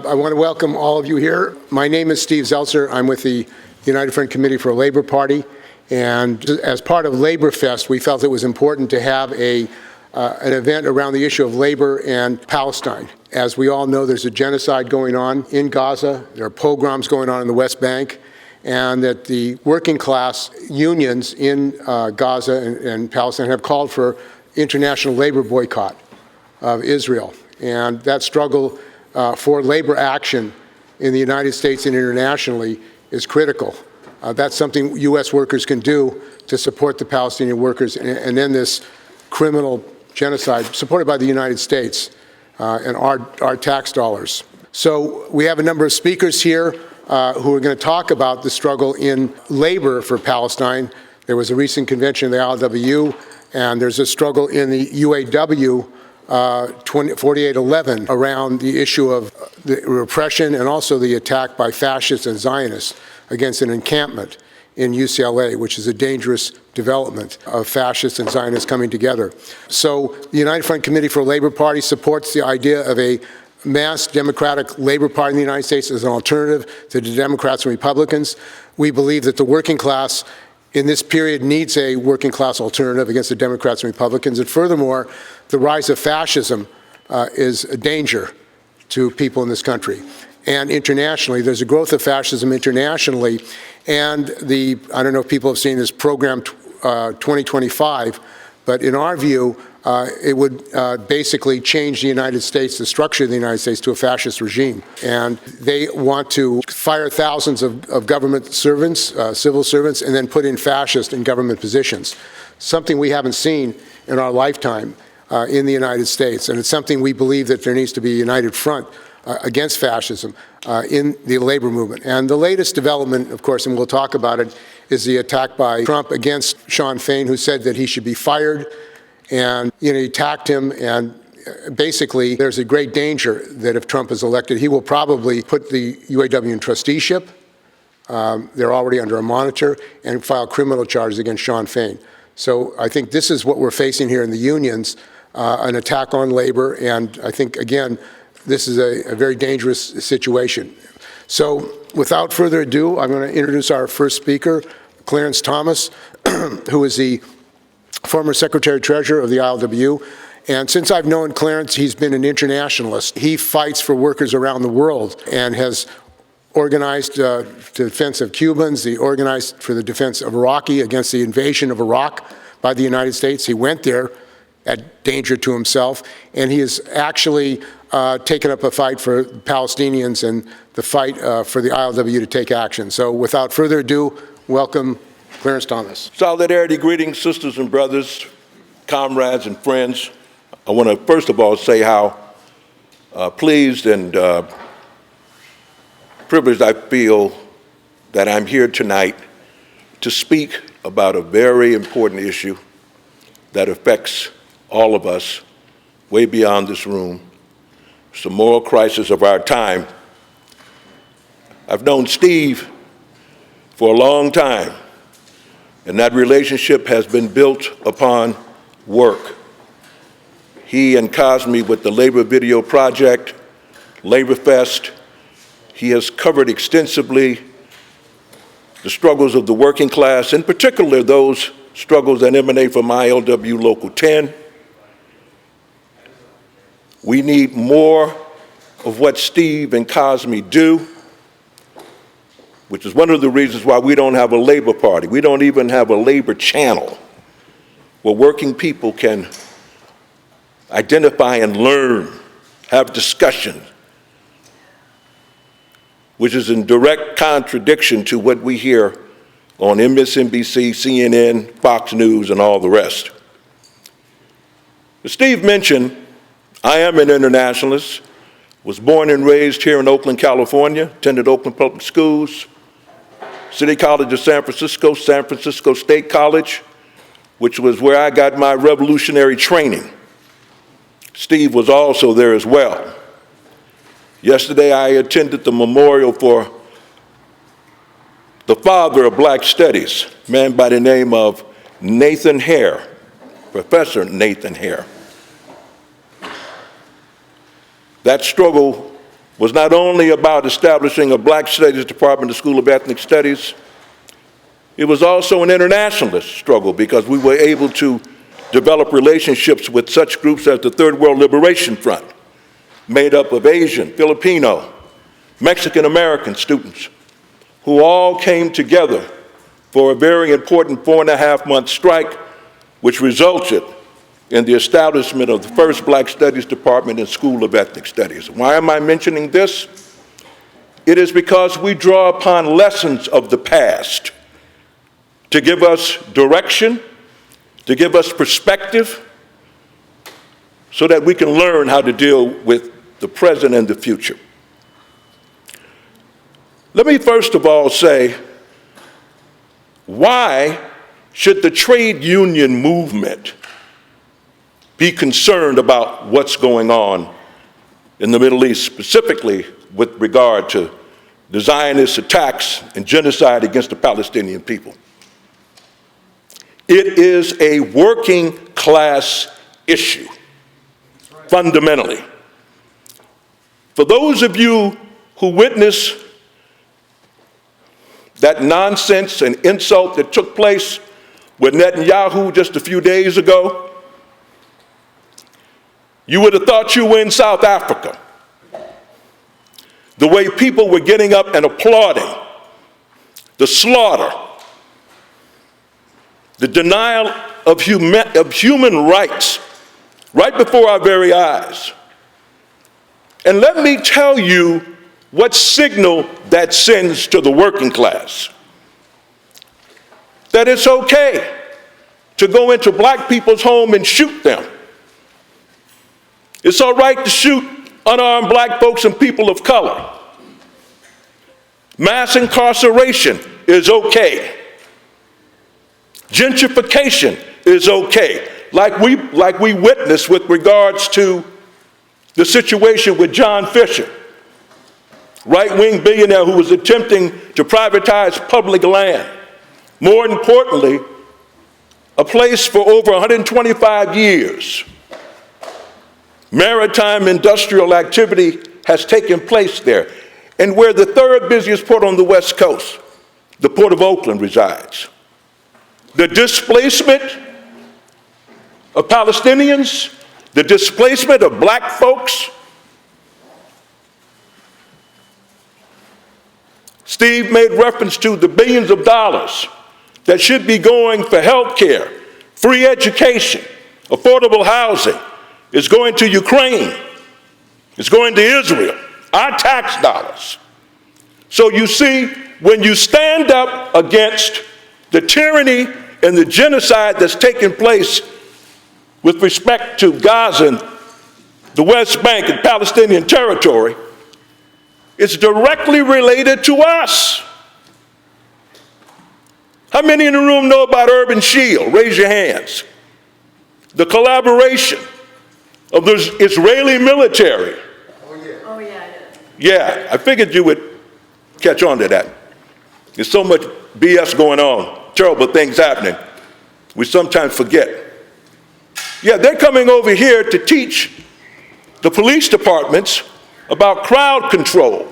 I want to welcome all of you here. My name is Steve Zeltzer. I'm with the United Front Committee for a Labor Party. And as part of LaborFest, we felt it was important to have an event around the issue of labor and Palestine. As we all know, there's a genocide going on in Gaza. There are pogroms going on in the West Bank. And that the working class unions in Gaza and Palestine have called for international labor boycott of Israel. And that struggle for labor action in the United States and internationally is critical. That's something U.S. workers can do to support the Palestinian workers and end this criminal genocide supported by the United States and our tax dollars. So we have a number of speakers here who are going to talk about the struggle in labor for Palestine. There was a recent convention of the ILWU, and there's a struggle in the UAW 4811 around the issue of the repression and also the attack by fascists and Zionists against an encampment in UCLA, which is a dangerous development of fascists and Zionists coming together. So the United Front Committee for a Labor Party supports the idea of a mass Democratic Labor Party in the United States as an alternative to the Democrats and Republicans. We believe that the working class in this period needs a working class alternative against the Democrats and Republicans. And furthermore, the rise of fascism is a danger to people in this country. And internationally, there's a growth of fascism internationally. And I don't know if people have seen this program 2025, but in our view, it would basically change the United States, the structure of the United States, to a fascist regime. And they want to fire thousands of government servants, civil servants, and then put in fascists in government positions. Something we haven't seen in our lifetime in the United States. And it's something we believe that there needs to be a united front against fascism in the labor movement. And the latest development, of course, and we'll talk about it, is the attack by Trump against Sean Fain, who said that he should be fired. And he attacked him, and basically there's a great danger that if Trump is elected, he will probably put the UAW in trusteeship. They're already under a monitor, and file criminal charges against Sean Fain. So I think this is what we're facing here in the unions, an attack on labor, and I think, again, this is a very dangerous situation. So without further ado, I'm going to introduce our first speaker, Clarence Thomas, who is the former Secretary-Treasurer of the ILWU. And since I've known Clarence, he's been an internationalist. He fights for workers around the world and has organized the defense of Cubans, he organized for the defense of Iraqi against the invasion of Iraq by the United States. He went there at danger to himself, and he has actually taken up a fight for Palestinians and the fight for the ILWU to take action. So without further ado, welcome Clarence Thomas. Solidarity, greetings, sisters and brothers, comrades and friends. I want to first of all say how pleased and privileged I feel that I'm here tonight to speak about a very important issue that affects all of us way beyond this room. It's the moral crisis of our time. I've known Steve for a long time, and that relationship has been built upon work. He encouraged me with the Labor Video Project, LaborFest. He has covered extensively the struggles of the working class, in particular those struggles that emanate from ILWU Local 10. We need more of what Steve and Cosme do, which is one of the reasons why we don't have a labor party. We don't even have a labor channel where working people can identify and learn, have discussion, which is in direct contradiction to what we hear on MSNBC, CNN, Fox News, and all the rest. As Steve mentioned, I am an internationalist, was born and raised here in Oakland, California, attended Oakland Public Schools, City College of San Francisco State College, which was where I got my revolutionary training. Steve was also there as well. Yesterday, I attended the memorial for the father of Black Studies, a man by the name of Nathan Hare, Professor Nathan Hare. That struggle was not only about establishing a Black Studies department, the School of Ethnic Studies, it was also an internationalist struggle because we were able to develop relationships with such groups as the Third World Liberation Front, made up of Asian, Filipino, Mexican-American students, who all came together for a very important 4.5-month strike, which resulted in the establishment of the first Black Studies Department and School of Ethnic Studies. Why am I mentioning this? It is because we draw upon lessons of the past to give us direction, to give us perspective, so that we can learn how to deal with the present and the future. Let me first of all say, why should the trade union movement be concerned about what's going on in the Middle East, specifically with regard to the Zionist attacks and genocide against the Palestinian people? It is a working class issue, fundamentally. For those of you who witnessed that nonsense and insult that took place with Netanyahu just a few days ago, you would have thought you were in South Africa. The way people were getting up and applauding the slaughter, the denial of human rights right before our very eyes. And let me tell you what signal that sends to the working class. That it's okay to go into black people's home and shoot them. It's all right to shoot unarmed black folks and people of color. Mass incarceration is okay. Gentrification is okay, like we witnessed with regards to the situation with John Fisher, right-wing billionaire who was attempting to privatize public land. More importantly, a place for over 125 years. Maritime industrial activity has taken place there, and where the third busiest port on the West Coast, the Port of Oakland, resides. The displacement of Palestinians, the displacement of black folks. Steve made reference to the billions of dollars that should be going for health care, free education, affordable housing. It's going to Ukraine. It's going to Israel, our tax dollars. So you see, when you stand up against the tyranny and the genocide that's taking place with respect to Gaza and the West Bank and Palestinian territory, it's directly related to us. How many in the room know about Urban Shield? Raise your hands. The collaboration of the Israeli military. Oh, yeah, it is. Yeah, I figured you would catch on to that. There's so much BS going on, terrible things happening. We sometimes forget. Yeah, they're coming over here to teach the police departments about crowd control.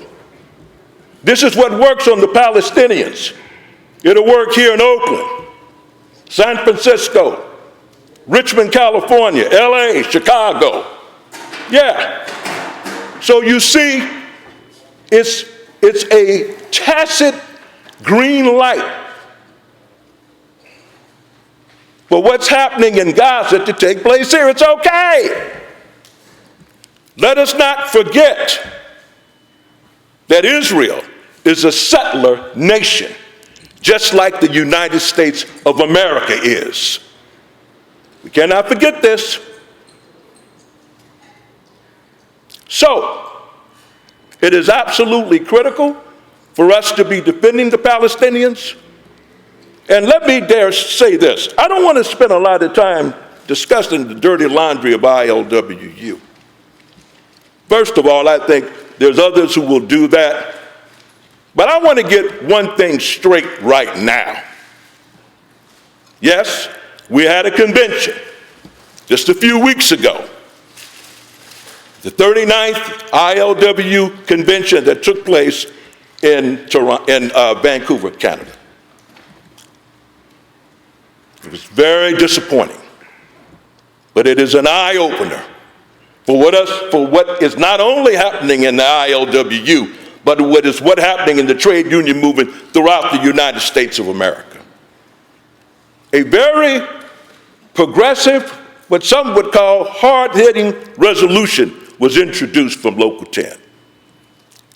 This is what works on the Palestinians. It'll work here in Oakland, San Francisco, Richmond, California, LA, Chicago. Yeah. So you see, it's a tacit green light for what's happening in Gaza to take place here. It's okay. Let us not forget that Israel is a settler nation, just like the United States of America is. We cannot forget this. So, it is absolutely critical for us to be defending the Palestinians. And let me dare say this. I don't want to spend a lot of time discussing the dirty laundry of ILWU. First of all, I think there's others who will do that. But I want to get one thing straight right now. Yes, we had a convention just a few weeks ago. the 39th ILWU convention that took place in Vancouver, Canada. It was very disappointing, but it is an eye-opener for what is not only happening in the ILWU, but what's happening in the trade union movement throughout the United States of America. A very progressive, what some would call hard-hitting resolution was introduced from Local 10.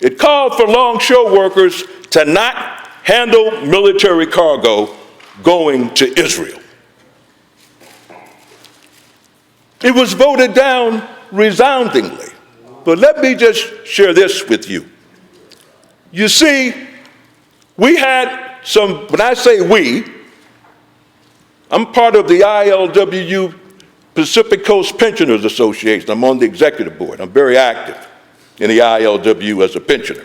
It called for longshore workers to not handle military cargo going to Israel. It was voted down resoundingly. But let me just share this with you. You see, we had some, when I say we, I'm part of the ILWU Pacific Coast Pensioners Association. I'm on the executive board. I'm very active in the ILWU as a pensioner.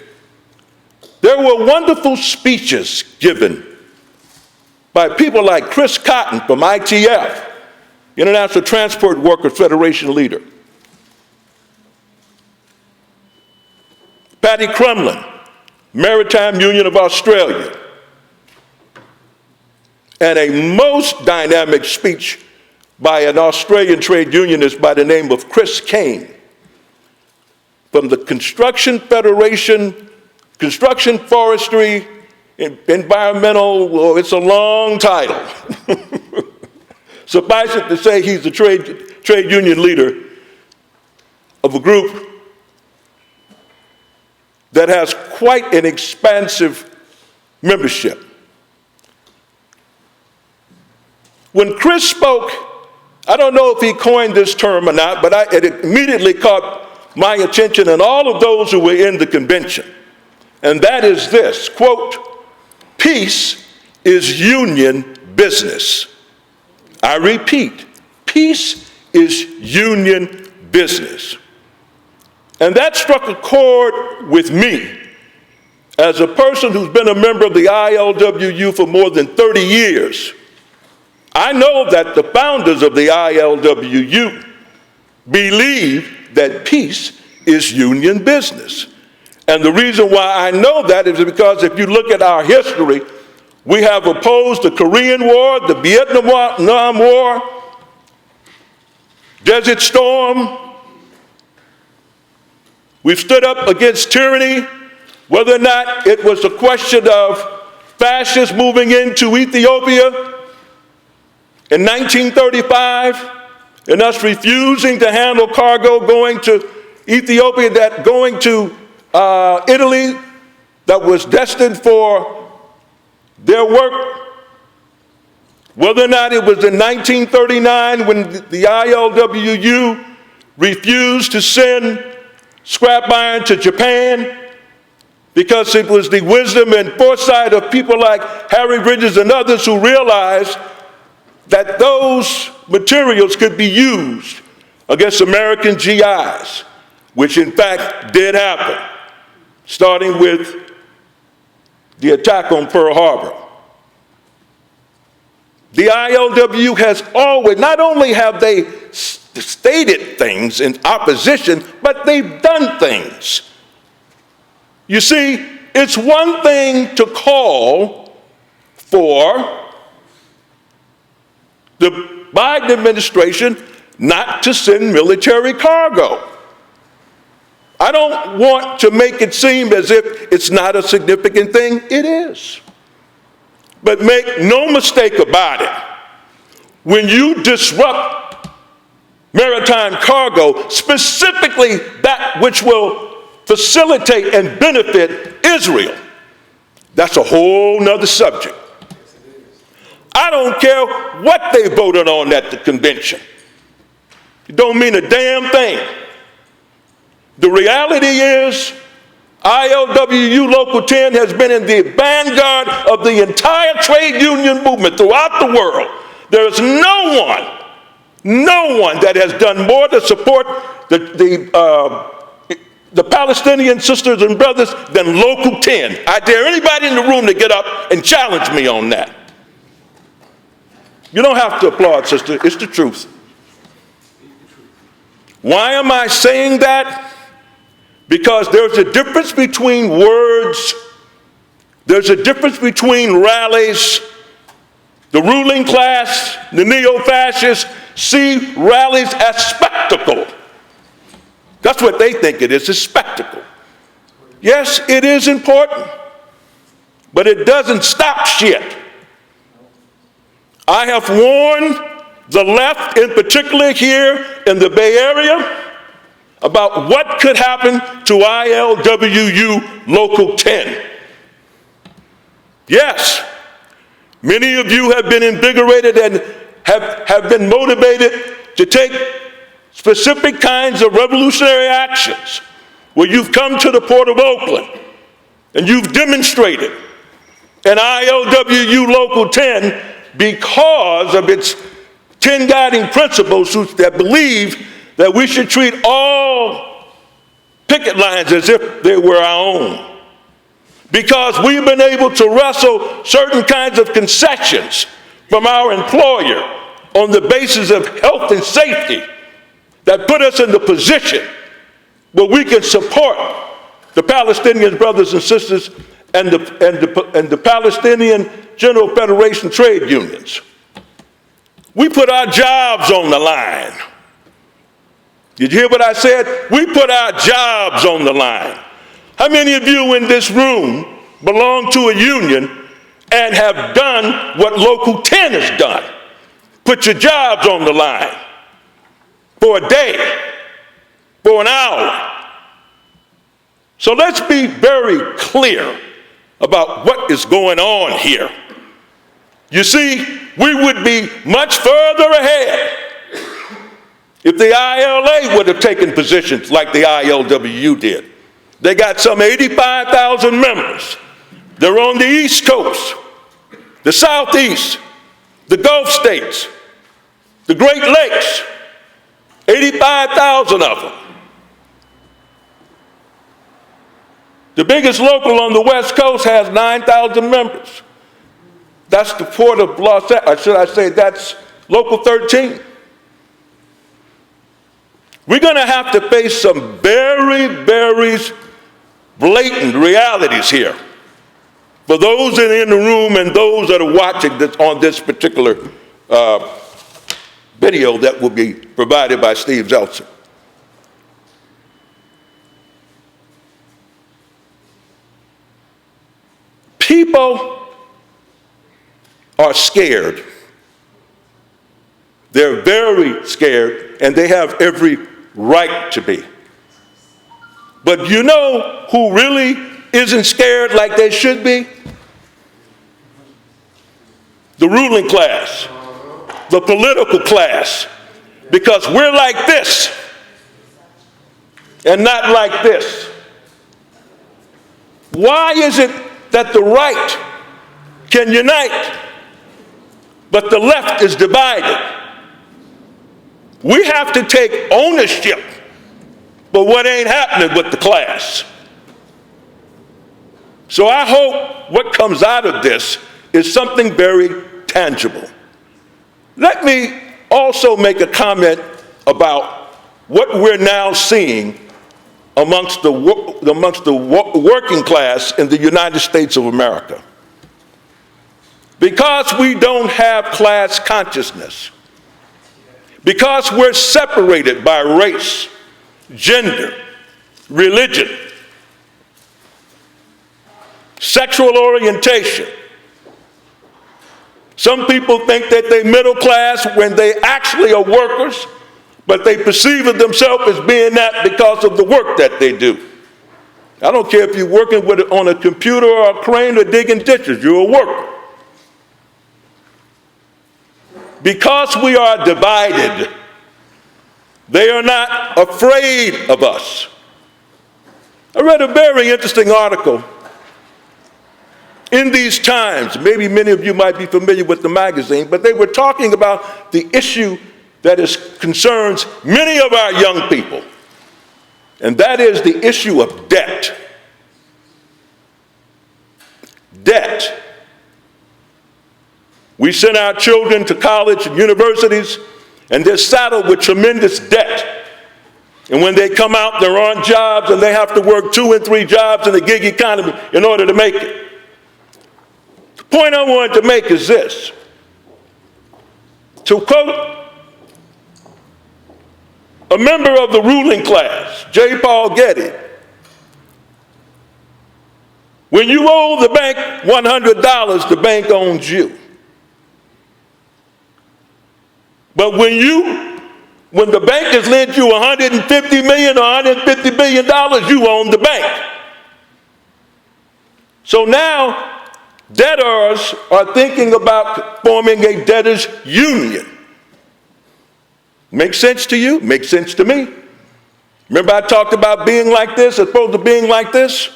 There were wonderful speeches given by people like Chris Cotton from ITF, International Transport Workers Federation leader, Patty Crumlin, Maritime Union of Australia, and a most dynamic speech by an Australian trade unionist by the name of Chris Kane from the Construction Federation, Construction Forestry, Environmental, well, it's a long title. Suffice it to say, he's the trade union leader of a group that has quite an expansive membership. When Chris spoke, I don't know if he coined this term or not, but it immediately caught my attention and all of those who were in the convention. And that is this, quote, "Peace is union business." I repeat, peace is union business. And that struck a chord with me as a person who's been a member of the ILWU for more than 30 years. I know that the founders of the ILWU believe that peace is union business. And the reason why I know that is because if you look at our history, we have opposed the Korean War, the Vietnam War, Desert Storm. We've stood up against tyranny, whether or not it was a question of fascists moving into Ethiopia in 1935 and us refusing to handle cargo going to Ethiopia, going to Italy that was destined for their work, whether or not it was in 1939 when the ILWU refused to send scrap iron to Japan because it was the wisdom and foresight of people like Harry Bridges and others who realized that those materials could be used against American GIs, which in fact did happen, starting with the attack on Pearl Harbor. The ILWU has always, not only have they stated things in opposition, but they've done things. You see, it's one thing to call for the Biden administration not to send military cargo. I don't want to make it seem as if it's not a significant thing. It is. But make no mistake about it. When you disrupt maritime cargo, specifically that which will facilitate and benefit Israel, that's a whole nother subject. I don't care what they voted on at the convention. It don't mean a damn thing. The reality is, ILWU Local 10 has been in the vanguard of the entire trade union movement throughout the world. There is no one that has done more to support the Palestinian sisters and brothers than Local 10. I dare anybody in the room to get up and challenge me on that. You don't have to applaud, sister. It's the truth. Why am I saying that? Because there's a difference between words, there's a difference between rallies. The ruling class, the neo-fascists, see rallies as spectacle. That's what they think it is, a spectacle. Yes, it is important, but it doesn't stop shit. I have warned the left, in particular here in the Bay Area, about what could happen to ILWU Local 10. Yes, many of you have been invigorated and have been motivated to take specific kinds of revolutionary actions where you've come to the Port of Oakland and you've demonstrated an ILWU Local 10 because of its 10 guiding principles that believe that we should treat all picket lines as if they were our own. Because we've been able to wrestle certain kinds of concessions from our employer on the basis of health and safety that put us in the position where we can support the Palestinian brothers and sisters and the Palestinian General Federation trade unions. We put our jobs on the line. Did you hear what I said? We put our jobs on the line. How many of you in this room belong to a union and have done what Local 10 has done? Put your jobs on the line for a day, for an hour. So let's be very clear about what is going on here. You see, we would be much further ahead if the ILA would have taken positions like the ILWU did. They got some 85,000 members. They're on the East Coast, the Southeast, the Gulf states, the Great Lakes, 85,000 of them. The biggest local on the West Coast has 9,000 members. That's the Port of Los Angeles, or should I say that's Local 13. We're going to have to face some very, very blatant realities here for those that are in the room and those that are watching this on this particular video that will be provided by Steve Zeltzer. People are scared. They're very scared, and they have every right to be. But you know who really isn't scared like they should be? The ruling class, the political class, because we're like this and not like this. Why is it that the right can unite, but the left is divided? We have to take ownership for what ain't happening with the class. So I hope what comes out of this is something very tangible. Let me also make a comment about what we're now seeing amongst the working class in the United States of America. Because we don't have class consciousness, because we're separated by race, gender, religion, sexual orientation. Some people think that they're middle class when they actually are workers, but they perceive of themselves as being that because of the work that they do. I don't care if you're working on a computer or a crane or digging ditches, you're a worker. Because we are divided, they are not afraid of us. I read a very interesting article in these times. Maybe many of you might be familiar with the magazine, but they were talking about the issue that concerns many of our young people, and that is the issue of debt. Debt. We send our children to college and universities, and they're saddled with tremendous debt. And when they come out, they're on jobs and they have to work 2 and 3 jobs in the gig economy in order to make it. The point I wanted to make is this. To quote a member of the ruling class, J. Paul Getty, when you owe the bank $100, the bank owns you. But when the bank has lent you $150 million or $150 billion, you own the bank. So now, debtors are thinking about forming a debtors union. Makes sense to you? Makes sense to me. Remember I talked about being like this as opposed to being like this?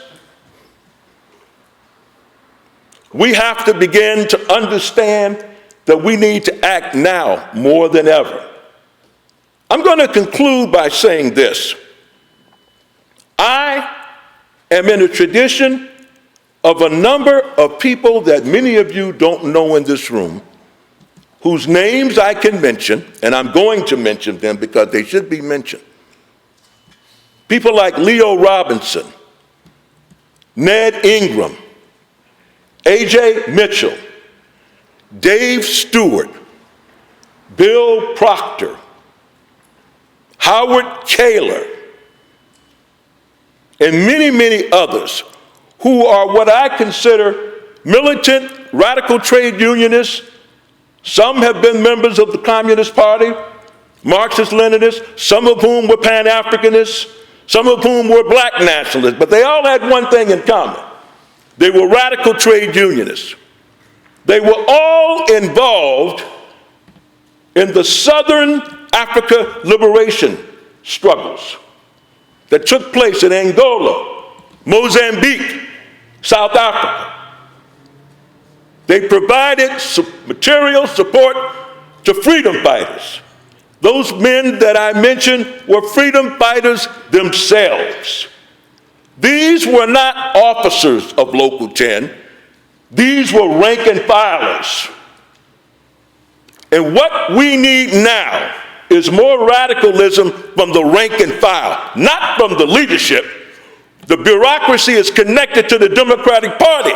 We have to begin to understand that we need to act now more than ever. I'm going to conclude by saying this. I am in a tradition of a number of people that many of you don't know in this room, whose names I can mention, and I'm going to mention them because they should be mentioned. People like Leo Robinson, Ned Ingram, A.J. Mitchell, Dave Stewart, Bill Proctor, Howard Kaler, and many, many others who are what I consider militant radical trade unionists. Some have been members of the Communist Party, Marxist-Leninists, some of whom were Pan-Africanists, some of whom were black nationalists, but they all had one thing in common. They were radical trade unionists. They were all involved in the Southern Africa liberation struggles that took place in Angola, Mozambique, South Africa. They provided material support to freedom fighters. Those men that I mentioned were freedom fighters themselves. These were not officers of Local 10. These were rank and filers. And what we need now is more radicalism from the rank and file, not from the leadership. The bureaucracy is connected to the Democratic Party.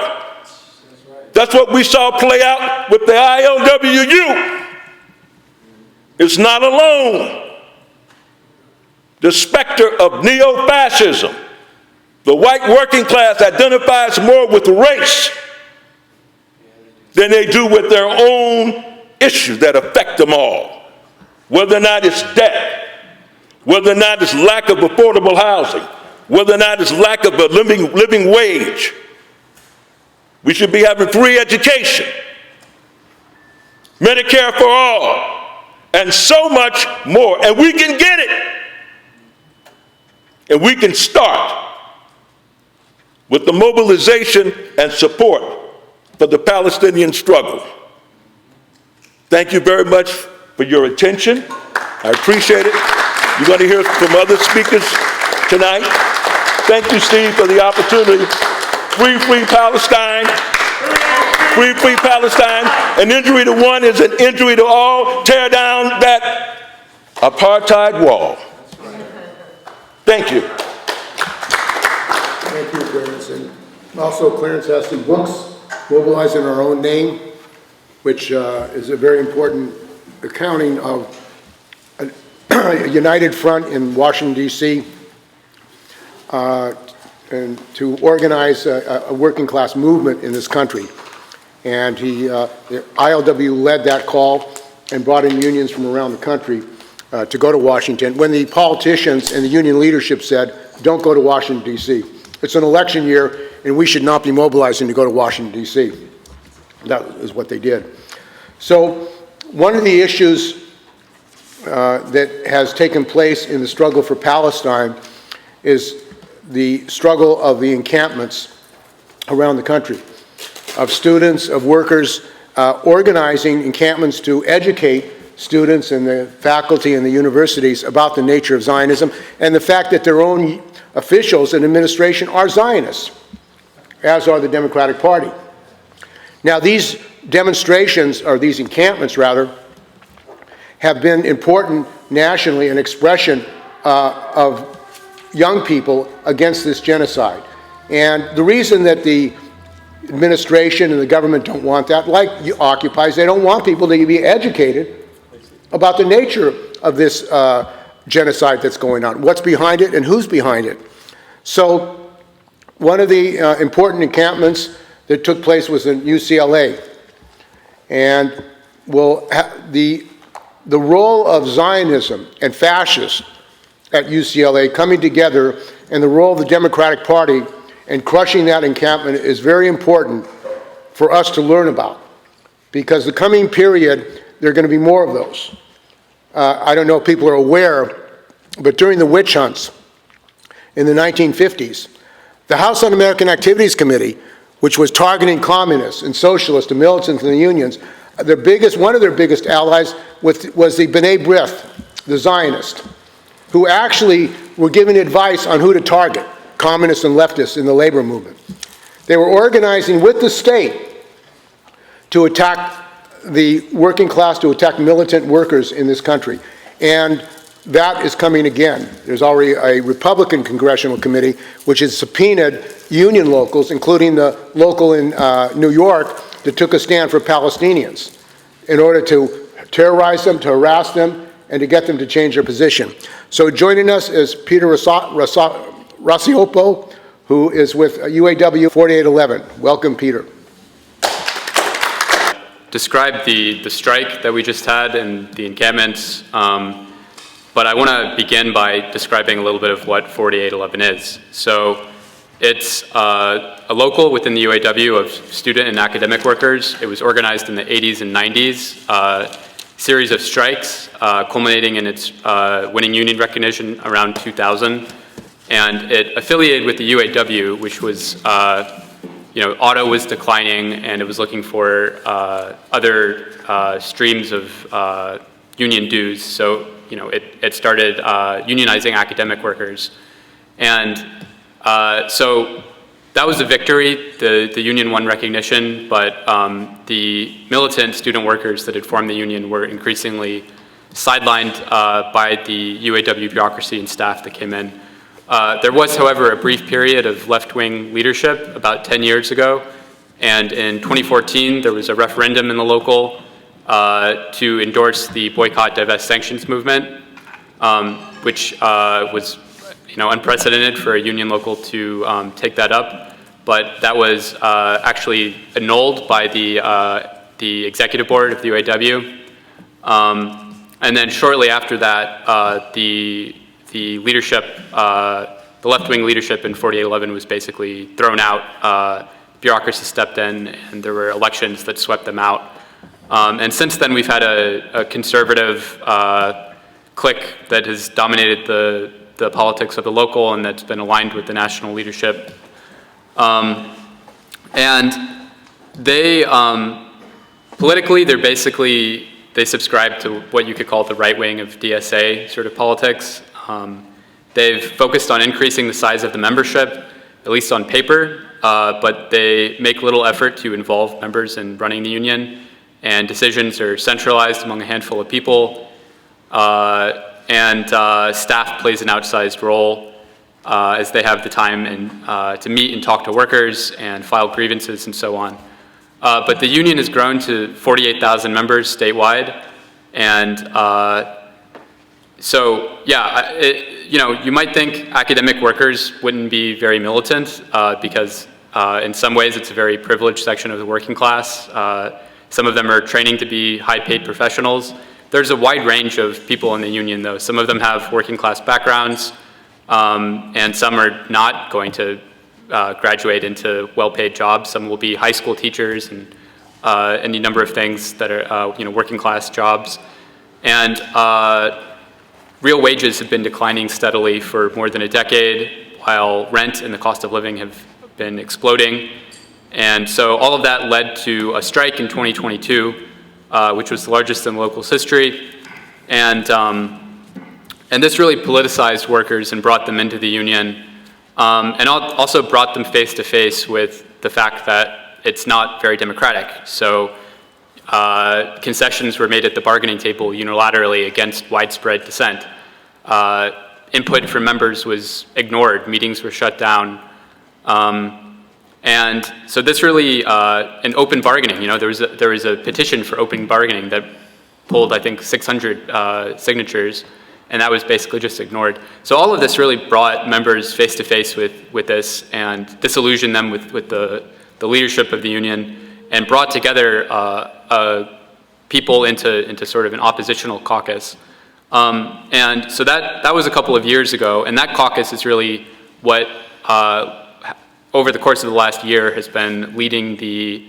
That's what we saw play out with the ILWU. It's not alone. The specter of neo-fascism, the white working class identifies more with race than they do with their own issues that affect them all. Whether or not it's debt, whether or not it's lack of affordable housing, whether or not it's lack of a living wage. We should be having free education, Medicare for all, and so much more. And we can get it. And we can start with the mobilization and support for the Palestinian struggle. Thank you very much for your attention. I appreciate it. You're going to hear from other speakers tonight. Thank you, Steve, for the opportunity. Free, free Palestine. Free, free Palestine. An injury to one is an injury to all. Tear down that apartheid wall. Thank you. Thank you, Clarence. And also, Clarence has some books, Mobilize in Our Own Name, which is a very important accounting of a united front in Washington, D.C., and to organize a working class movement in this country. And the ILWU led that call and brought in unions from around the country to go to Washington, when the politicians and the union leadership said, don't go to Washington, D.C. It's an election year, and we should not be mobilizing to go to Washington, D.C. That is what they did. So one of the issues that has taken place in the struggle for Palestine is the struggle of the encampments around the country, of students, of workers, organizing encampments to educate students and the faculty and the universities about the nature of Zionism and the fact that their own officials and administration are Zionists, as are the Democratic Party. Now, these demonstrations, or these encampments rather, have been important nationally, an expression of young people against this genocide. And the reason that the administration and the government don't want that, like occupies, they don't want people to be educated about the nature of this genocide that's going on, what's behind it and who's behind it. So one of the important encampments that took place was in UCLA. And the role of Zionism and fascists at UCLA coming together, and the role of the Democratic Party and crushing that encampment is very important for us to learn about, because the coming period, there are going to be more of those. I don't know if people are aware, but during the witch hunts in the 1950s, the House Un-American Activities Committee, which was targeting communists and socialists and militants and the unions, one of their biggest allies was the B'nai B'rith, the Zionists, who actually were giving advice on who to target, communists and leftists in the labor movement. They were organizing with the state to attack the working class, to attack militant workers in this country. And that is coming again. There's already a Republican congressional committee which has subpoenaed union locals, including the local in New York, that took a stand for Palestinians in order to terrorize them, to harass them, and to get them to change their position. So joining us is Peter Racioppo, who is with UAW 4811. Welcome, Peter. Describe the strike that we just had and the encampments, but I want to begin by describing a little bit of what 4811 is. So it's a local within the UAW of student and academic workers. It was organized in the 80s and 90s, series of strikes culminating in its winning union recognition around 2000. And it affiliated with the UAW, which was, auto was declining, and it was looking for other streams of union dues. So, it started unionizing academic workers. And so that was a victory. The union won recognition, but the militant student workers that had formed the union were increasingly sidelined by the UAW bureaucracy and staff that came in. There was, however, a brief period of left-wing leadership about 10 years ago, and in 2014 there was a referendum in the local to endorse the boycott, divest, sanctions movement, which was unprecedented for a union local to take that up, but that was actually annulled by the executive board of the UAW. And then shortly after that, the leadership, the left-wing leadership in 4811 was basically thrown out. Bureaucracy stepped in, and there were elections that swept them out. And since then, we've had a conservative clique that has dominated the politics of the local, and that's been aligned with the national leadership. And they, politically, they subscribe to what you could call the right wing of DSA sort of politics. They've focused on increasing the size of the membership, at least on paper, but they make little effort to involve members in running the union, and decisions are centralized among a handful of people, and staff plays an outsized role as they have the time to meet and talk to workers and file grievances and so on. But the union has grown to 48,000 members statewide, and so yeah, you might think academic workers wouldn't be very militant because in some ways it's a very privileged section of the working class. Some of them are training to be high-paid professionals. There's a wide range of people in the union, though. Some of them have working class backgrounds, and some are not going to graduate into well-paid jobs. Some will be high school teachers and any number of things that are working class jobs. And real wages have been declining steadily for more than a decade, while rent and the cost of living have been exploding. And so all of that led to a strike in 2022, which was the largest in the local's history. And this really politicized workers and brought them into the union, and also brought them face to face with the fact that it's not very democratic. So concessions were made at the bargaining table unilaterally against widespread dissent. input from members was ignored. Meetings were shut down. And so this really, an open bargaining, there was a petition for open bargaining that pulled, I think, 600 signatures, and that was basically just ignored. So all of this really brought members face to face with this and disillusioned them with the leadership of the union, and brought together people into sort of an oppositional caucus. And so that was a couple of years ago, and that caucus is really what, over the course of the last year, has been leading the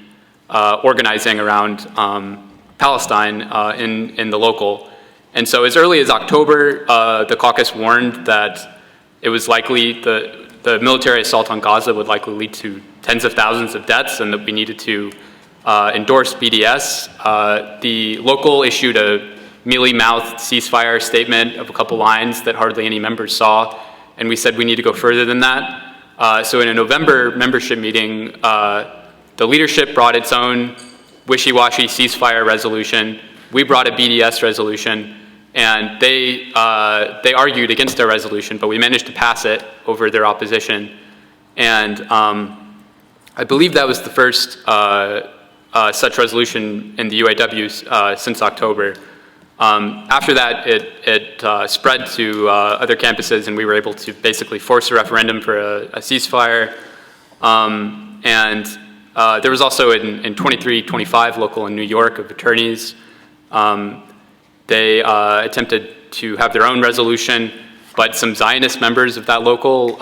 organizing around Palestine in the local. And so as early as October, the caucus warned that it was likely the military assault on Gaza would likely lead to tens of thousands of deaths, and that we needed to endorse BDS. The local issued a mealy-mouthed ceasefire statement of a couple lines that hardly any members saw, and we said we need to go further than that. So in a November membership meeting, the leadership brought its own wishy-washy ceasefire resolution. We brought a BDS resolution, and they argued against our resolution, but we managed to pass it over their opposition. And I believe that was the first such resolution in the UAW since October. After that, it spread to other campuses, and we were able to basically force a referendum for a ceasefire. And there was also in 2325 local in New York of attorneys. They attempted to have their own resolution, but some Zionist members of that local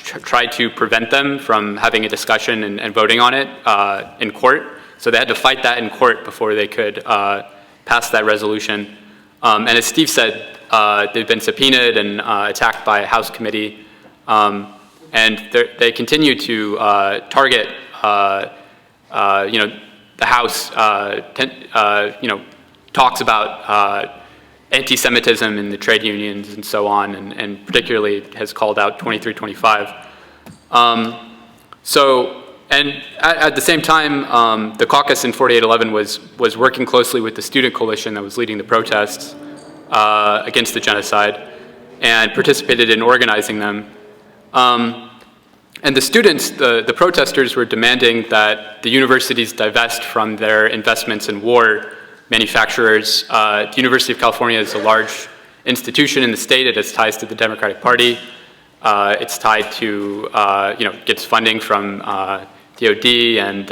tried to prevent them from having a discussion and voting on it in court. So they had to fight that in court before they could pass that resolution. And as Steve said, they've been subpoenaed and attacked by a House committee. And they continue to target, the House, talks about anti-Semitism in the trade unions and so on, and particularly has called out 2325. And at the same time, the caucus in 4811 was working closely with the student coalition that was leading the protests against the genocide, and participated in organizing them. And the students, the protesters, were demanding that the universities divest from their investments in war manufacturers. The University of California is a large institution in the state. It has ties to the Democratic Party. It's tied to, gets funding from DOD, and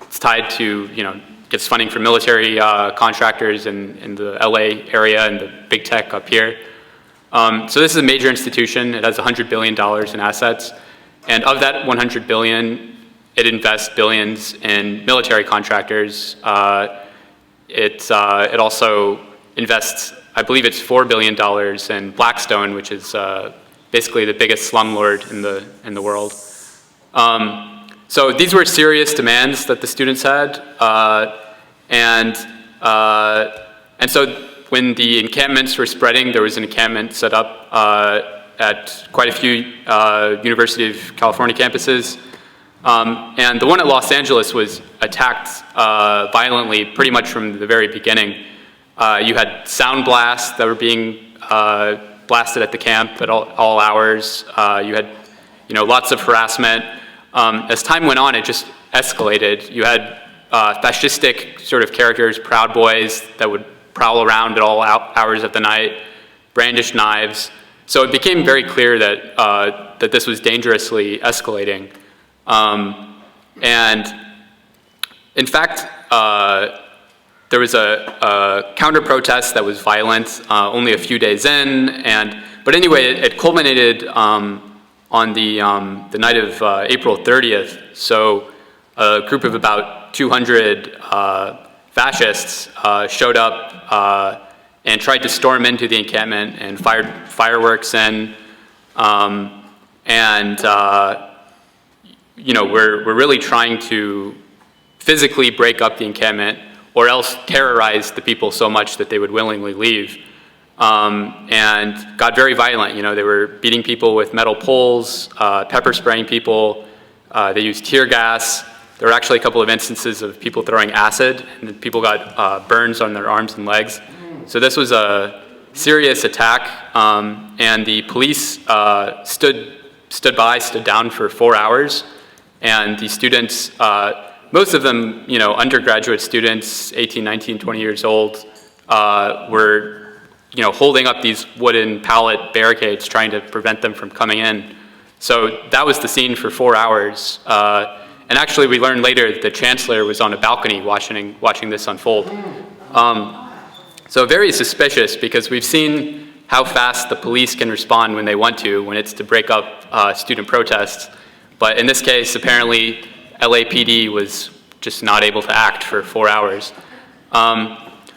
it's tied to, gets funding from military contractors in the LA area and the big tech up here. So this is a major institution. It has $100 billion in assets. And of that $100 billion, it invests billions in military contractors. It also invests, I believe it's $4 billion in Blackstone, which is basically the biggest slumlord in the world. So these were serious demands that the students had, and so when the encampments were spreading, there was an encampment set up at quite a few University of California campuses, and the one at Los Angeles was attacked violently pretty much from the very beginning. You had sound blasts that were being blasted at the camp at all hours. You had, lots of harassment. As time went on, it just escalated. You had fascistic sort of characters, Proud Boys, that would prowl around at all hours of the night, brandish knives. So it became very clear that that this was dangerously escalating. And in fact, there was a counter-protest that was violent only a few days in, but anyway, it culminated on the night of April 30th. So a group of about 200 fascists showed up and tried to storm into the encampment and fired fireworks in, we're really trying to physically break up the encampment, or else terrorize the people so much that they would willingly leave, and got very violent. They were beating people with metal poles, pepper spraying people. They used tear gas. There were actually a couple of instances of people throwing acid, and people got burns on their arms and legs. So this was a serious attack, and the police stood down for 4 hours, and the students, most of them, undergraduate students, 18, 19, 20 years old, were, holding up these wooden pallet barricades trying to prevent them from coming in. So that was the scene for 4 hours. And actually, we learned later that the chancellor was on a balcony watching this unfold. So very suspicious, because we've seen how fast the police can respond when they want to, when it's to break up student protests. But in this case, apparently, LAPD was just not able to act for 4 hours.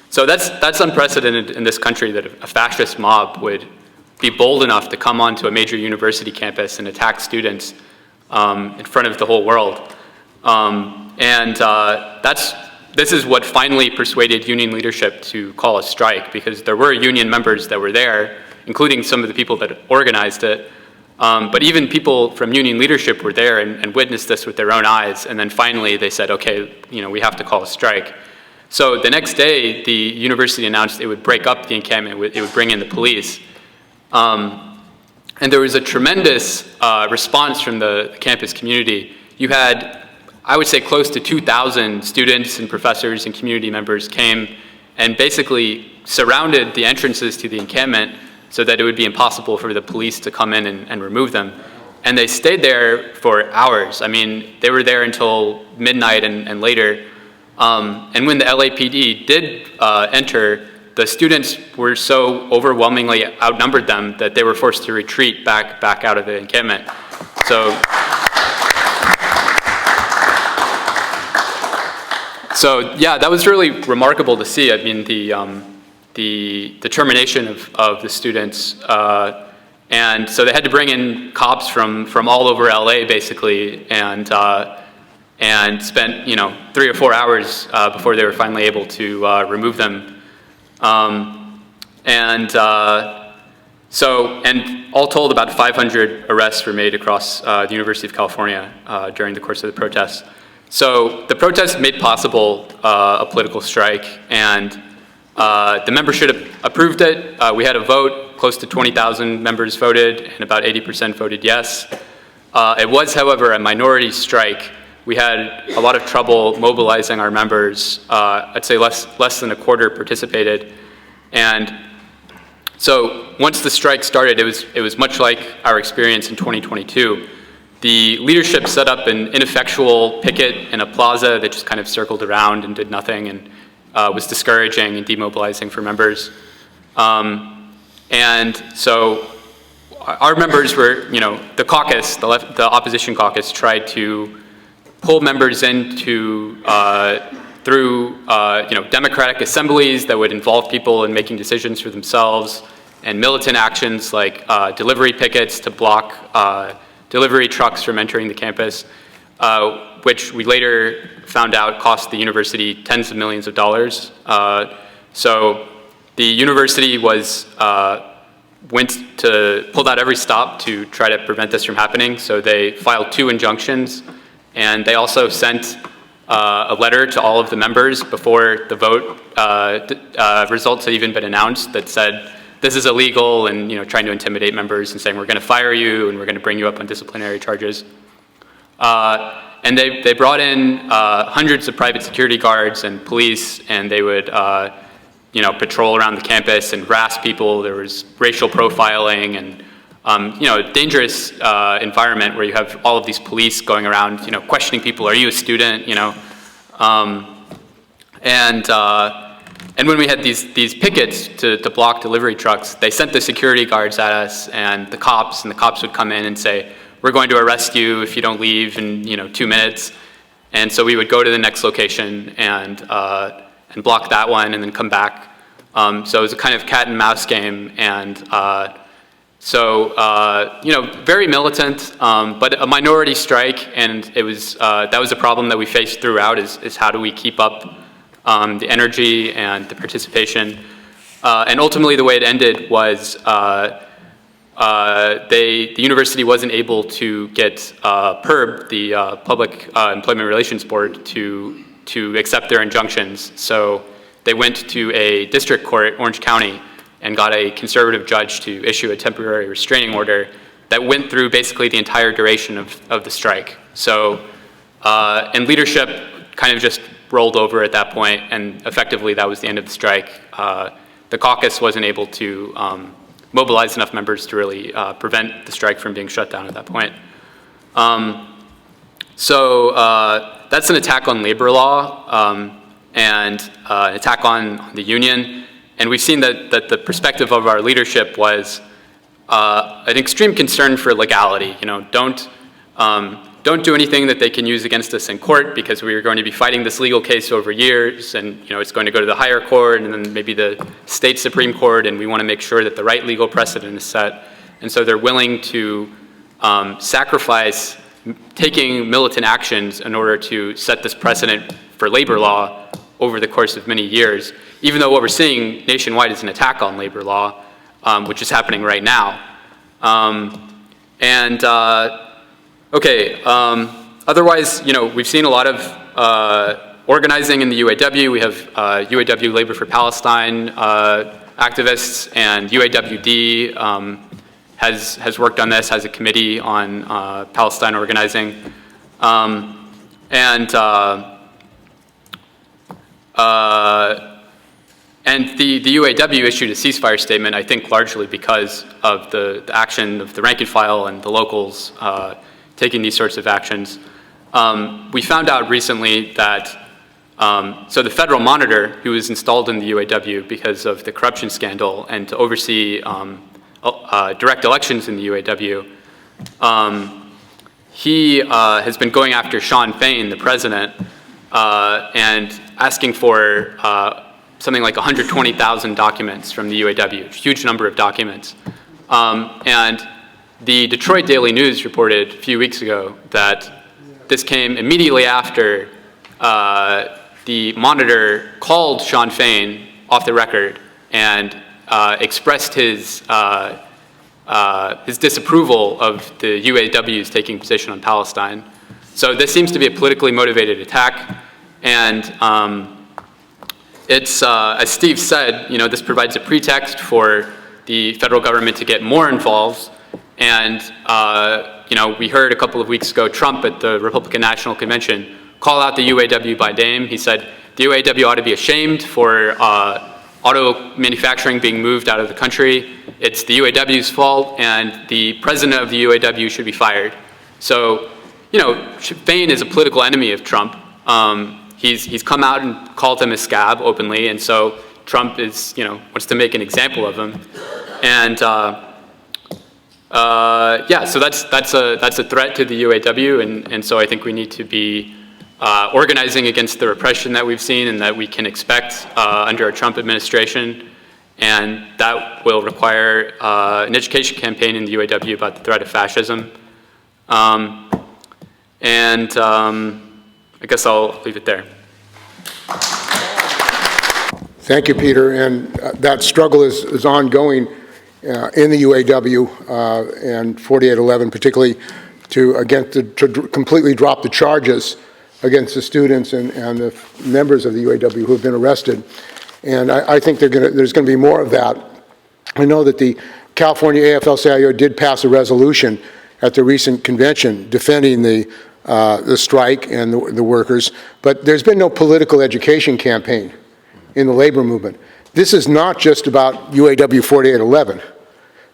So that's unprecedented in this country, that a fascist mob would be bold enough to come onto a major university campus and attack students in front of the whole world. This is what finally persuaded union leadership to call a strike, because there were union members that were there, including some of the people that organized it. But even people from union leadership were there and witnessed this with their own eyes. And then finally they said, okay, we have to call a strike. So the next day, the university announced it would break up the encampment, it would bring in the police. And there was a tremendous response from the campus community. You had, I would say, close to 2,000 students and professors and community members came and basically surrounded the entrances to the encampment so that it would be impossible for the police to come in and remove them. And they stayed there for hours. I mean, they were there until midnight and later. And when the LAPD did enter, the students were so overwhelmingly outnumbered them that they were forced to retreat back out of the encampment. So yeah, that was really remarkable to see. I mean, the determination of the students, and so they had to bring in cops from all over LA basically, and spent 3 or 4 hours before they were finally able to remove them. And all told, about 500 arrests were made across the University of California during the course of the protests. So the protests made possible a political strike, and the membership approved it. We had a vote, close to 20,000 members voted, and about 80% voted yes. It was, however, a minority strike. We had a lot of trouble mobilizing our members. I'd say less than a quarter participated. And so once the strike started, it was much like our experience in 2022. The leadership set up an ineffectual picket in a plaza that just kind of circled around and did nothing, and was discouraging and demobilizing for members. And so our members were, the caucus, the opposition caucus, tried to pull members into through democratic assemblies that would involve people in making decisions for themselves, and militant actions like delivery pickets to block delivery trucks from entering the campus, which we later found out cost the university tens of millions of dollars. So the university pulled out every stop to try to prevent this from happening. So they filed 2 injunctions, and they also sent a letter to all of the members before the vote results had even been announced that said, this is illegal, and trying to intimidate members and saying, we're going to fire you and we're going to bring you up on disciplinary charges. And they brought in hundreds of private security guards and police, and they would patrol around the campus and harass people. There was racial profiling and a dangerous environment where you have all of these police going around, questioning people, are you a student, And when we had these pickets to block delivery trucks, they sent the security guards at us and the cops would come in and say, we're going to arrest you if you don't leave in 2 minutes. And so we would go to the next location and block that one and then come back. So it was a kind of cat and mouse game, and very militant, but a minority strike, and it was that was a problem that we faced throughout, is how do we keep up the energy and the participation. And ultimately the way it ended was the university wasn't able to get PERB, the Public Employment Relations Board, to accept their injunctions. So they went to a district court, Orange County, and got a conservative judge to issue a temporary restraining order that went through basically the entire duration of the strike. So, and leadership kind of just rolled over at that point, and effectively that was the end of the strike. The caucus wasn't able to mobilize enough members to really prevent the strike from being shut down at that point. So that's an attack on labor law and an attack on the union. And we've seen that the perspective of our leadership was an extreme concern for legality. You know, don't do anything that they can use against us in court, because we are going to be fighting this legal case over years, and you know it's going to go to the higher court and then maybe the state Supreme Court, and we want to make sure that the right legal precedent is set. And so they're willing to sacrifice taking militant actions in order to set this precedent for labor law over the course of many years, even though what we're seeing nationwide is an attack on labor law, which is happening right now. Otherwise, you know, we've seen a lot of organizing in the UAW. We have UAW Labor for Palestine activists, and UAWD has worked on this, has a committee on Palestine organizing. And the UAW issued a ceasefire statement, I think largely because of the action of the rank and file and the locals taking these sorts of actions. We found out recently that, so the federal monitor who was installed in the UAW because of the corruption scandal and to oversee direct elections in the UAW, he has been going after Sean Fain, the president, and asking for something like 120,000 documents from the UAW, a huge number of documents. And the Detroit Daily News reported a few weeks ago that this came immediately after the monitor called Sean Fain off the record and expressed his disapproval of the UAW's taking position on Palestine. So this seems to be a politically motivated attack, and it's, as Steve said, you know, this provides a pretext for the federal government to get more involved. And, you know, we heard a couple of weeks ago Trump at the Republican National Convention call out the UAW by name. He said the UAW ought to be ashamed for auto manufacturing being moved out of the country. It's the UAW's fault, and the president of the UAW should be fired. So, you know, Fain is a political enemy of Trump. He's come out and called him a scab openly, and so Trump is, you know, wants to make an example of him. And yeah, so that's a threat to the UAW, and so I think we need to be organizing against the repression that we've seen and that we can expect under a Trump administration, and that will require an education campaign in the UAW about the threat of fascism. I guess I'll leave it there. Thank you, Peter. And that struggle is ongoing in the UAW and 4811, particularly to completely drop the charges against the students and the members of the UAW who have been arrested. And I think there's going to be more of that. I know that the California AFL-CIO did pass a resolution at the recent convention defending the strike and the workers, but there's been no political education campaign in the labor movement. This is not just about UAW 4811.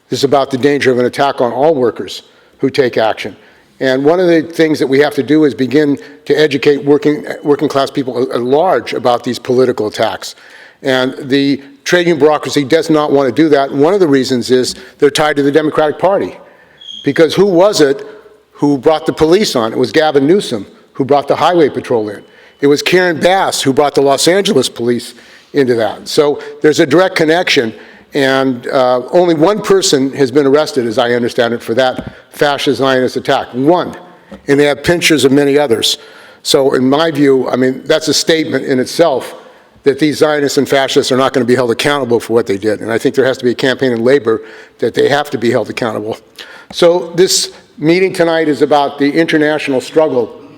This is about the danger of an attack on all workers who take action. And one of the things that we have to do is begin to educate working class people at large about these political attacks. And the trade union bureaucracy does not want to do that. And one of the reasons is they're tied to the Democratic Party. Because who was it who brought the police on? It was Gavin Newsom who brought the highway patrol in. It was Karen Bass who brought the Los Angeles police into that. So there's a direct connection, and only one person has been arrested, as I understand it, for that fascist Zionist attack. One. And they have pictures of many others. So in my view, I mean, that's a statement in itself that these Zionists and fascists are not going to be held accountable for what they did. And I think there has to be a campaign in labor that they have to be held accountable. So this meeting tonight is about the international struggle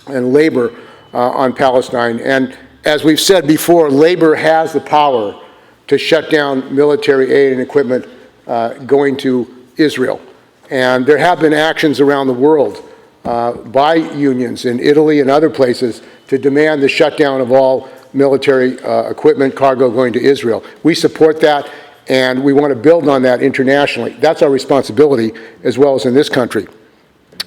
and labor on Palestine. And as we've said before, labor has the power to shut down military aid and equipment going to Israel. And there have been actions around the world by unions in Italy and other places to demand the shutdown of all military equipment cargo going to Israel. We support that, and we want to build on that internationally. That's our responsibility, as well as in this country.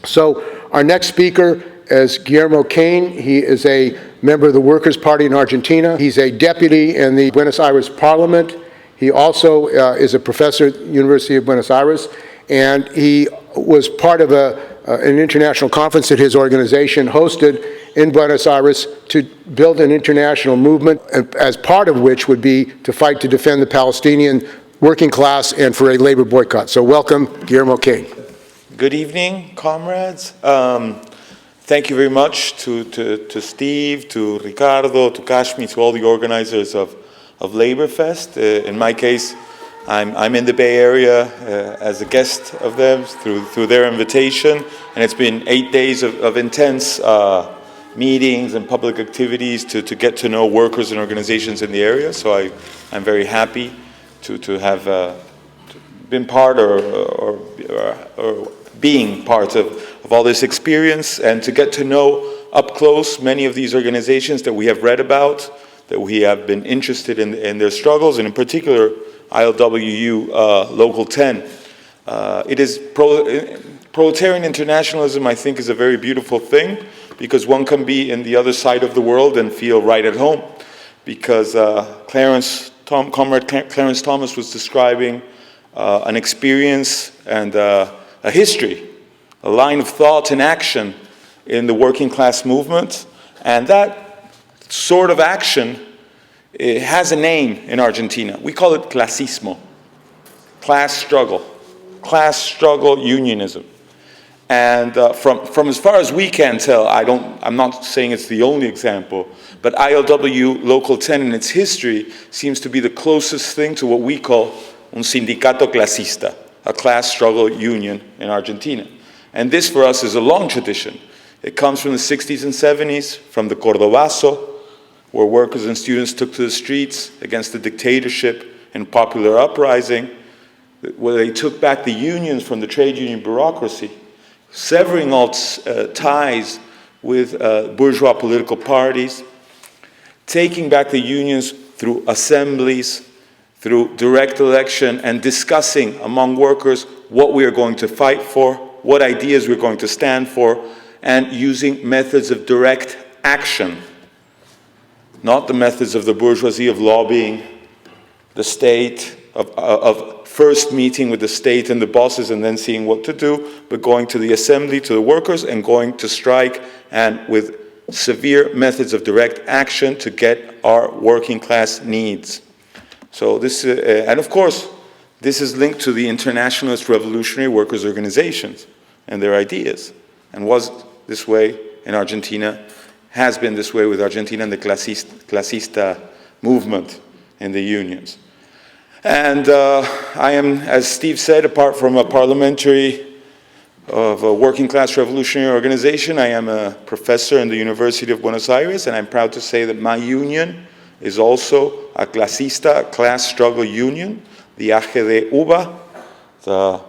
So our next speaker is Gullermo Kane. He is a member of the Workers' Party in Argentina. He's a deputy in the Buenos Aires Parliament. He also is a professor at the University of Buenos Aires, and he was part of an international conference that his organization hosted in Buenos Aires to build an international movement, as part of which would be to fight to defend the Palestinian working class and for a labor boycott. So welcome, Gullermo Kane. Good evening, comrades. Thank you very much to Steve, to Ricardo, to Kashmi, to all the organizers of LaborFest. In my case, I'm in the Bay Area as a guest of them through their invitation, and it's been 8 days of intense meetings and public activities to get to know workers and organizations in the area. So I'm very happy to have been part or being part of all this experience, and to get to know up close many of these organizations that we have read about, that we have been interested in their struggles, and in particular ILWU Local 10. It is proletarian internationalism, I think, is a very beautiful thing, because one can be in the other side of the world and feel right at home, because Comrade Clarence Thomas was describing an experience and a history, a line of thought and action in the working class movement, and that sort of action, it has a name in Argentina. We call it clasismo, class struggle unionism. And from as far as we can tell, I'm not saying it's the only example, but ILWU Local 10 in its history seems to be the closest thing to what we call un sindicato clasista, a class struggle union in Argentina. And this for us is a long tradition. It comes from the 60s and 70s, from the Cordobazo, where workers and students took to the streets against the dictatorship and popular uprising, where they took back the unions from the trade union bureaucracy, severing all ties with bourgeois political parties, taking back the unions through assemblies, through direct election, and discussing among workers what we are going to fight for, what ideas we're going to stand for, and using methods of direct action, not the methods of the bourgeoisie of lobbying the state, of first meeting with the state and the bosses and then seeing what to do, but going to the assembly, to the workers, and going to strike, and with severe methods of direct action to get our working class needs. So this, and of course, this is linked to the internationalist revolutionary workers' organizations and their ideas, and was this way in Argentina, has been this way with Argentina and the clasista movement in the unions. And I am, as Steve said, apart from a parliamentary of a working class revolutionary organization, I am a professor in the University of Buenos Aires, and I'm proud to say that my union is also a clasista, a class struggle union, the AGD-UBA, the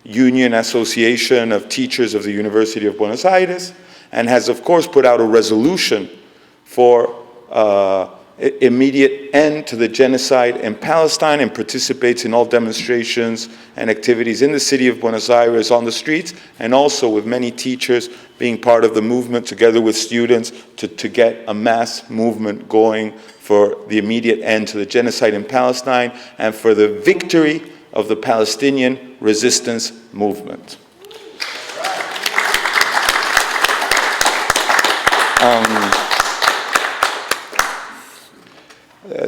Union Association of Teachers of the University of Buenos Aires, and has of course put out a resolution for immediate end to the genocide in Palestine, and participates in all demonstrations and activities in the city of Buenos Aires on the streets, and also with many teachers being part of the movement together with students to get a mass movement going for the immediate end to the genocide in Palestine and for the victory of the Palestinian resistance movement.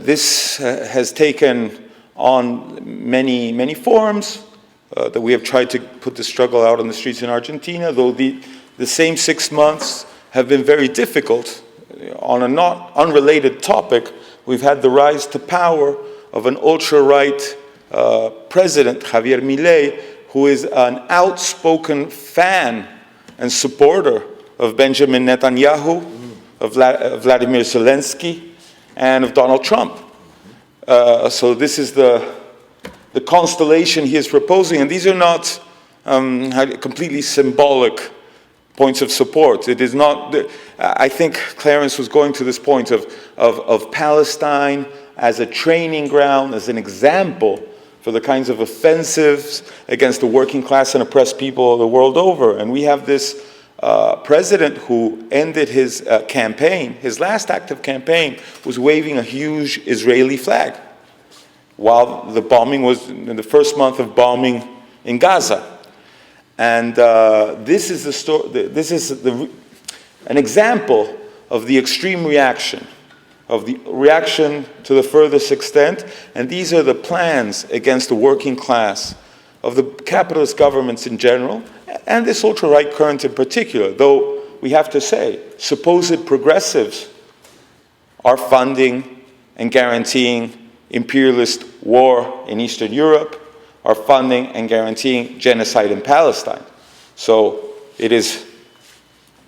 This has taken on many forms that we have tried to put the struggle out on the streets in Argentina, though the same 6 months have been very difficult. On a not unrelated topic, we've had the rise to power of an ultra-right president, Javier Milei, who is an outspoken fan and supporter of Benjamin Netanyahu, of Vladimir Zelensky, and of Donald Trump. So this is the constellation he is proposing, and these are not completely symbolic points of support. It is not, I think Clarence was going to this point of Palestine as a training ground, as an example for the kinds of offensives against the working class and oppressed people the world over. And we have this president who ended his campaign, his last active campaign, was waving a huge Israeli flag while the bombing was in the first month of bombing in Gaza. And this is the story. This is an example of the extreme reaction, of the reaction to the furthest extent. And these are the plans against the working class of the capitalist governments in general, and this ultra-right current in particular. Though we have to say, supposed progressives are funding and guaranteeing imperialist war in Eastern Europe, are funding and guaranteeing genocide in Palestine. So it is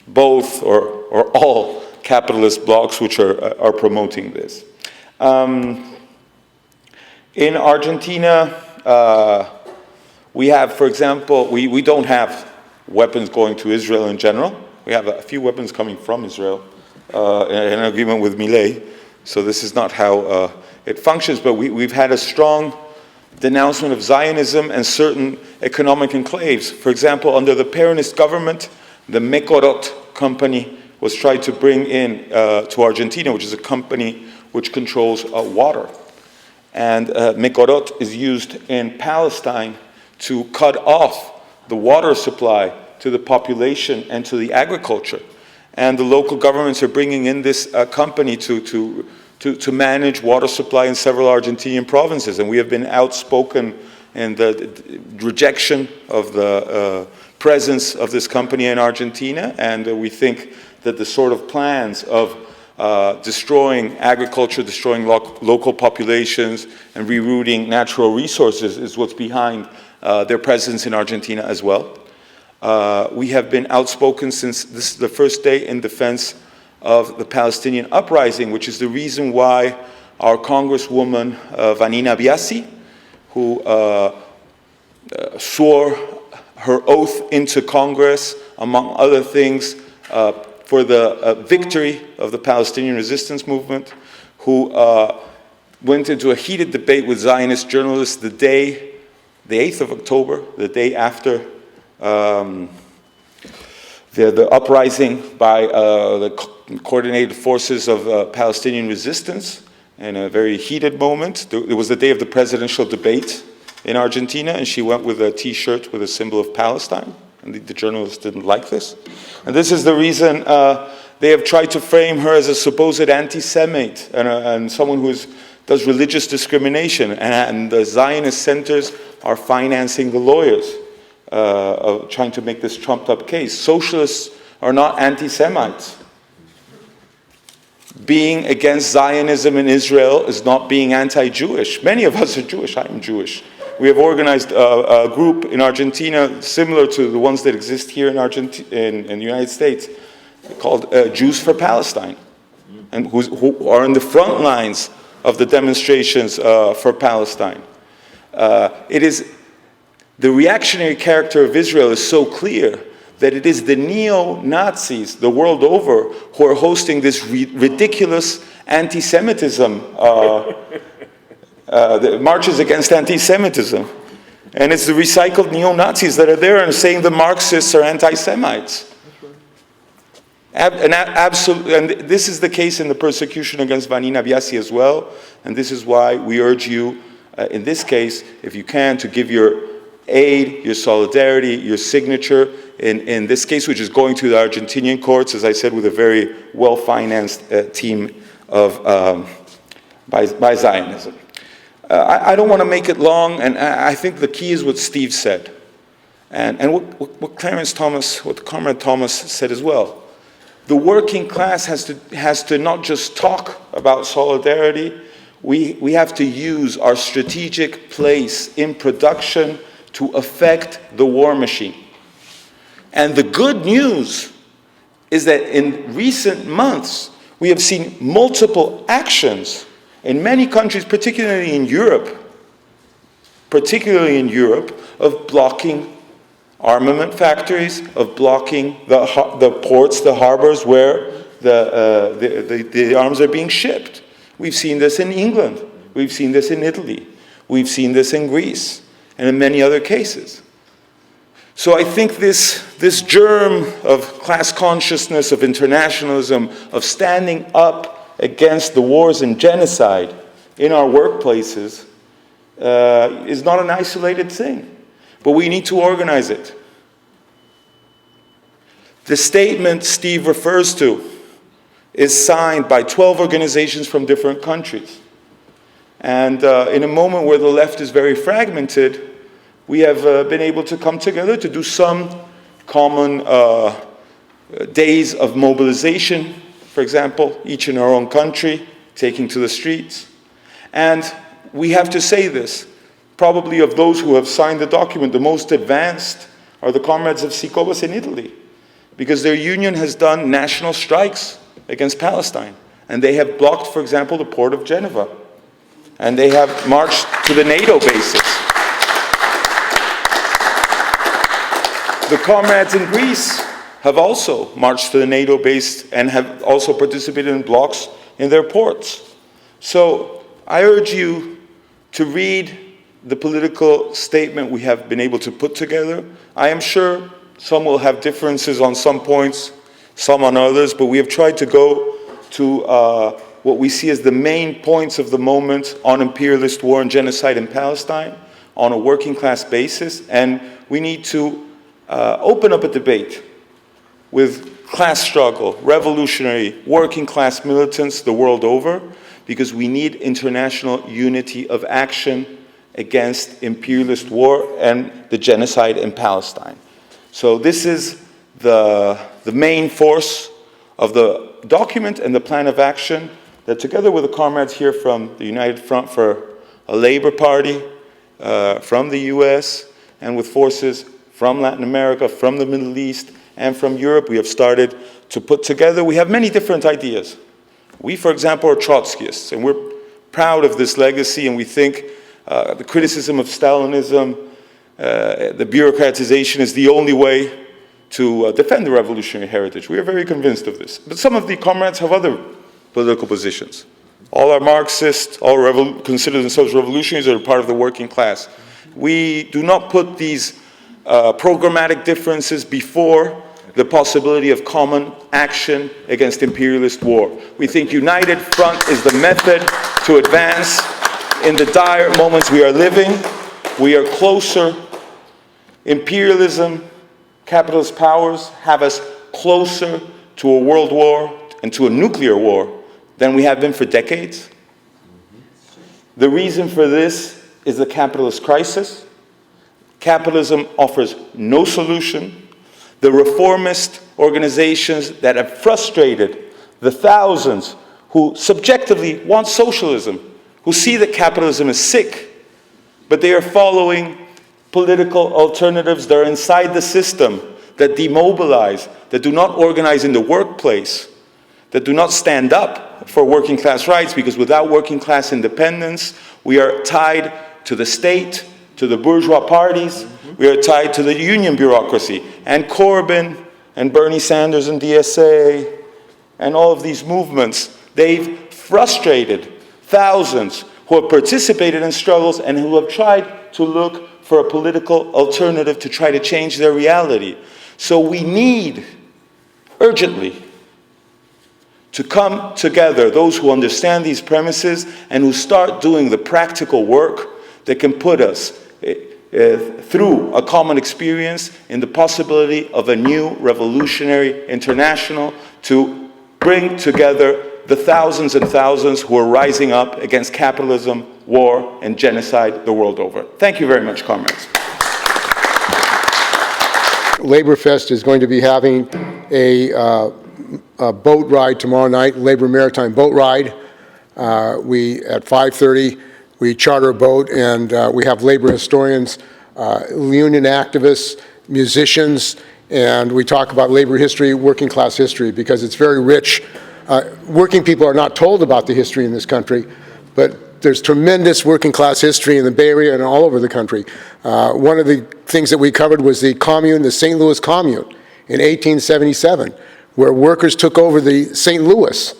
both or all capitalist blocs which are promoting this. In Argentina, we have, for example, we don't have weapons going to Israel in general. We have a few weapons coming from Israel in an agreement with Milei. So this is not how it functions, but we've had a strong denouncement of Zionism and certain economic enclaves. For example, under the Peronist government, the Mecorot company was tried to bring in to Argentina, which is a company which controls water. And Mecorot is used in Palestine to cut off the water supply to the population and to the agriculture. And the local governments are bringing in this company to manage water supply in several Argentinian provinces. And we have been outspoken in the rejection of the presence of this company in Argentina. And we think that the sort of plans of destroying agriculture, destroying local populations, and rerouting natural resources is what's behind their presence in Argentina as well. We have been outspoken since this is the first day in defense of the Palestinian uprising, which is the reason why our Congresswoman Vanina Biasi, who swore her oath into Congress, among other things, for the victory of the Palestinian resistance movement, who went into a heated debate with Zionist journalists the 8th of October, the day after the uprising by the coordinated forces of Palestinian resistance in a very heated moment. It was the day of the presidential debate in Argentina, and she went with a T-shirt with a symbol of Palestine, and the journalists didn't like this. And this is the reason they have tried to frame her as a supposed anti-Semite and someone who does religious discrimination, and the Zionist centers are financing the lawyers of trying to make this trumped-up case. Socialists are not anti-Semites. Being against Zionism in Israel is not being anti-Jewish. Many of us are Jewish. I am Jewish. We have organized a group in Argentina similar to the ones that exist here in the United States, called Jews for Palestine, and who are in the front lines of the demonstrations for Palestine. It is the reactionary character of Israel is so clear that it is the neo-Nazis the world over who are hosting this ridiculous anti-Semitism, the marches against anti-Semitism. And it's the recycled neo-Nazis that are there and saying the Marxists are anti-Semites. And this is the case in the persecution against Vanina Biasi as well. And this is why we urge you, in this case, if you can, to give your aid, your solidarity, your signature in this case, which is going to the Argentinian courts, as I said, with a very well-financed team by Zionism. I don't want to make it long, and I think the key is what Steve said, and what Clarence Thomas, what Comrade Thomas said as well. The working class has to not just talk about solidarity. We have to use our strategic place in production to affect the war machine. And the good news is that in recent months, we have seen multiple actions in many countries, particularly in Europe, of blocking armament factories, of blocking the ports, the harbors where the arms are being shipped. We've seen this in England. We've seen this in Italy. We've seen this in Greece and in many other cases. So I think this germ of class consciousness, of internationalism, of standing up against the wars and genocide in our workplaces is not an isolated thing, but we need to organize it. The statement Steve refers to is signed by 12 organizations from different countries. And in a moment where the left is very fragmented, we have been able to come together to do some common days of mobilization, for example, each in our own country, taking to the streets. And we have to say this, probably of those who have signed the document, the most advanced are the comrades of Sicobas in Italy, because their union has done national strikes against Palestine. And they have blocked, for example, the port of Geneva. And they have marched to the NATO bases. The comrades in Greece have also marched to the NATO base and have also participated in blocks in their ports. So I urge you to read the political statement we have been able to put together. I am sure some will have differences on some points, some on others, but we have tried to go to what we see as the main points of the moment on imperialist war and genocide in Palestine on a working class basis, and we need to open up a debate with class struggle, revolutionary, working class militants the world over, because we need international unity of action against imperialist war and the genocide in Palestine. So this is the main force of the document and the plan of action that, together with the comrades here from the United Front for a Labor Party, from the US, and with forces from Latin America, from the Middle East, and from Europe, we have started to put together. We have many different ideas. We, for example, are Trotskyists, and we're proud of this legacy, and we think the criticism of Stalinism, the bureaucratization is the only way to defend the revolutionary heritage. We are very convinced of this. But some of the comrades have other political positions. All are Marxists, all consider themselves revolutionaries, or part of the working class. We do not put these programmatic differences before the possibility of common action against imperialist war. We think united front is the method to advance in the dire moments we are living. We are closer. Imperialism, capitalist powers have us closer to a world war and to a nuclear war than we have been for decades. The reason for this is the capitalist crisis. Capitalism offers no solution. The reformist organizations that have frustrated the thousands who subjectively want socialism, who see that capitalism is sick, but they are following political alternatives that are inside the system, that demobilize, that do not organize in the workplace, that do not stand up for working class rights, because without working class independence, we are tied to the state, to the bourgeois parties, we are tied to the union bureaucracy. And Corbyn and Bernie Sanders and DSA and all of these movements, they've frustrated thousands who have participated in struggles and who have tried to look for a political alternative to try to change their reality. So we need, urgently, to come together, those who understand these premises and who start doing the practical work that can put us through a common experience in the possibility of a new revolutionary international to bring together the thousands and thousands who are rising up against capitalism, war, and genocide the world over. Thank you very much, comrades. LaborFest is going to be having a boat ride tomorrow night, Labor Maritime Boat Ride. At 5:30, we charter a boat, and we have labor historians, union activists, musicians, and we talk about labor history, working class history, because it's very rich. Working people are not told about the history in this country, but there's tremendous working class history in the Bay Area and all over the country. One of the things that we covered was the commune, the St. Louis Commune in 1877, where workers took over the St. Louis.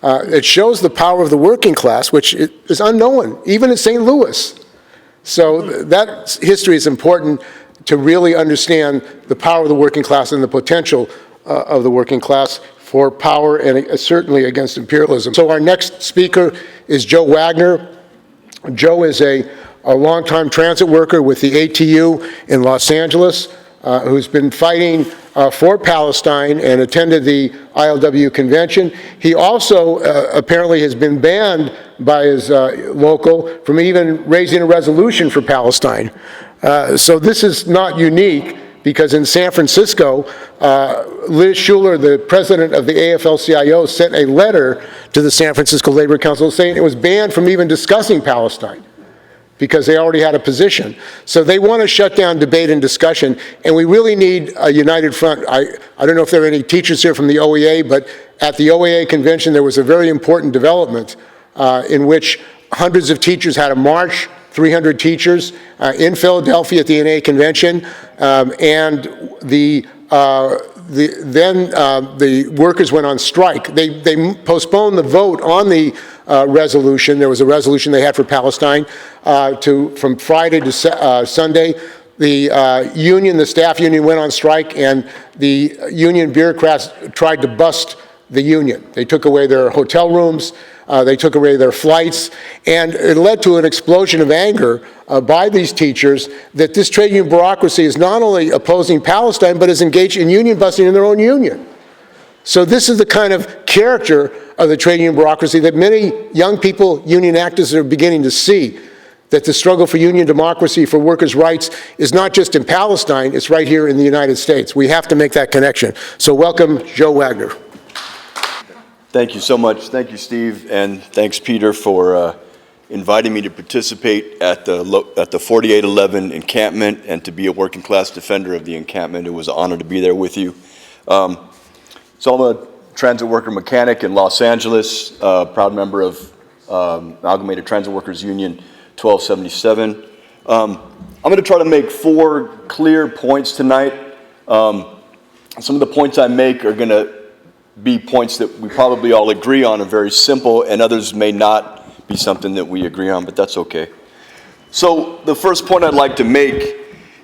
It shows the power of the working class, which is unknown, even in St. Louis. So that history is important to really understand the power of the working class and the potential of the working class for power and certainly against imperialism. So our next speaker is Joe Wagner. Joe is a longtime transit worker with the ATU in Los Angeles, who's been fighting for Palestine and attended the ILWU convention. He also apparently has been banned by his local from even raising a resolution for Palestine. So this is not unique, because in San Francisco, Liz Schuler, the president of the AFL-CIO, sent a letter to the San Francisco Labor Council saying it was banned from even discussing Palestine, because they already had a position. So they want to shut down debate and discussion, and we really need a united front. I don't know if there are any teachers here from the OEA, but at the OEA convention there was a very important development in which hundreds of teachers had a march, 300 teachers in Philadelphia at the NA convention, and the workers went on strike. They postponed the vote on the resolution. There was a resolution they had for Palestine from Friday to Sunday. The union, the staff union, went on strike, and the union bureaucrats tried to bust the union. They took away their hotel rooms, they took away their flights, and it led to an explosion of anger by these teachers that this trade union bureaucracy is not only opposing Palestine, but is engaged in union busting in their own union. So this is the kind of character of the trade union bureaucracy that many young people, union activists, are beginning to see, that the struggle for union democracy, for workers' rights, is not just in Palestine, it's right here in the United States. We have to make that connection. So welcome, Joe Wagner. Thank you so much. Thank you, Steve, and thanks, Peter, for inviting me to participate at the 4811 encampment and to be a working class defender of the encampment. It was an honor to be there with you. So I'm a transit worker mechanic in Los Angeles, proud member of Amalgamated Transit Workers Union 1277. I'm going to try to make 4 clear points tonight. Some of the points I make are going to be points that we probably all agree on, are very simple, and others may not be something that we agree on, but that's okay. So the first point I'd like to make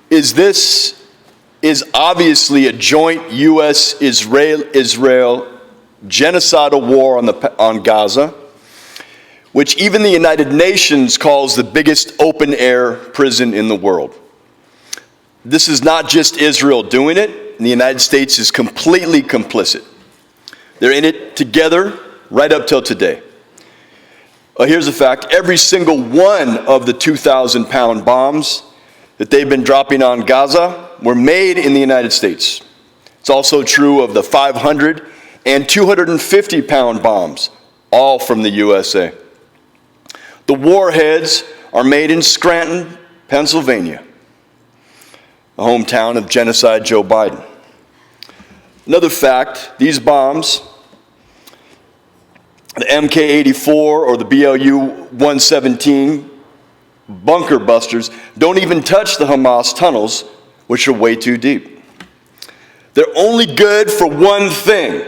is this is obviously a joint U.S.-Israel genocidal war on Gaza, which even the United Nations calls the biggest open-air prison in the world. This is not just Israel doing it, and the United States is completely complicit. They're in it together right up till today. Here's a fact. Every single one of the 2,000-pound bombs that they've been dropping on Gaza were made in the United States. It's also true of the 500 and 250-pound bombs, all from the USA. The warheads are made in Scranton, Pennsylvania, the hometown of genocide Joe Biden. Another fact, these bombs, the MK-84 or the BLU-117 bunker busters, don't even touch the Hamas tunnels, which are way too deep. They're only good for one thing,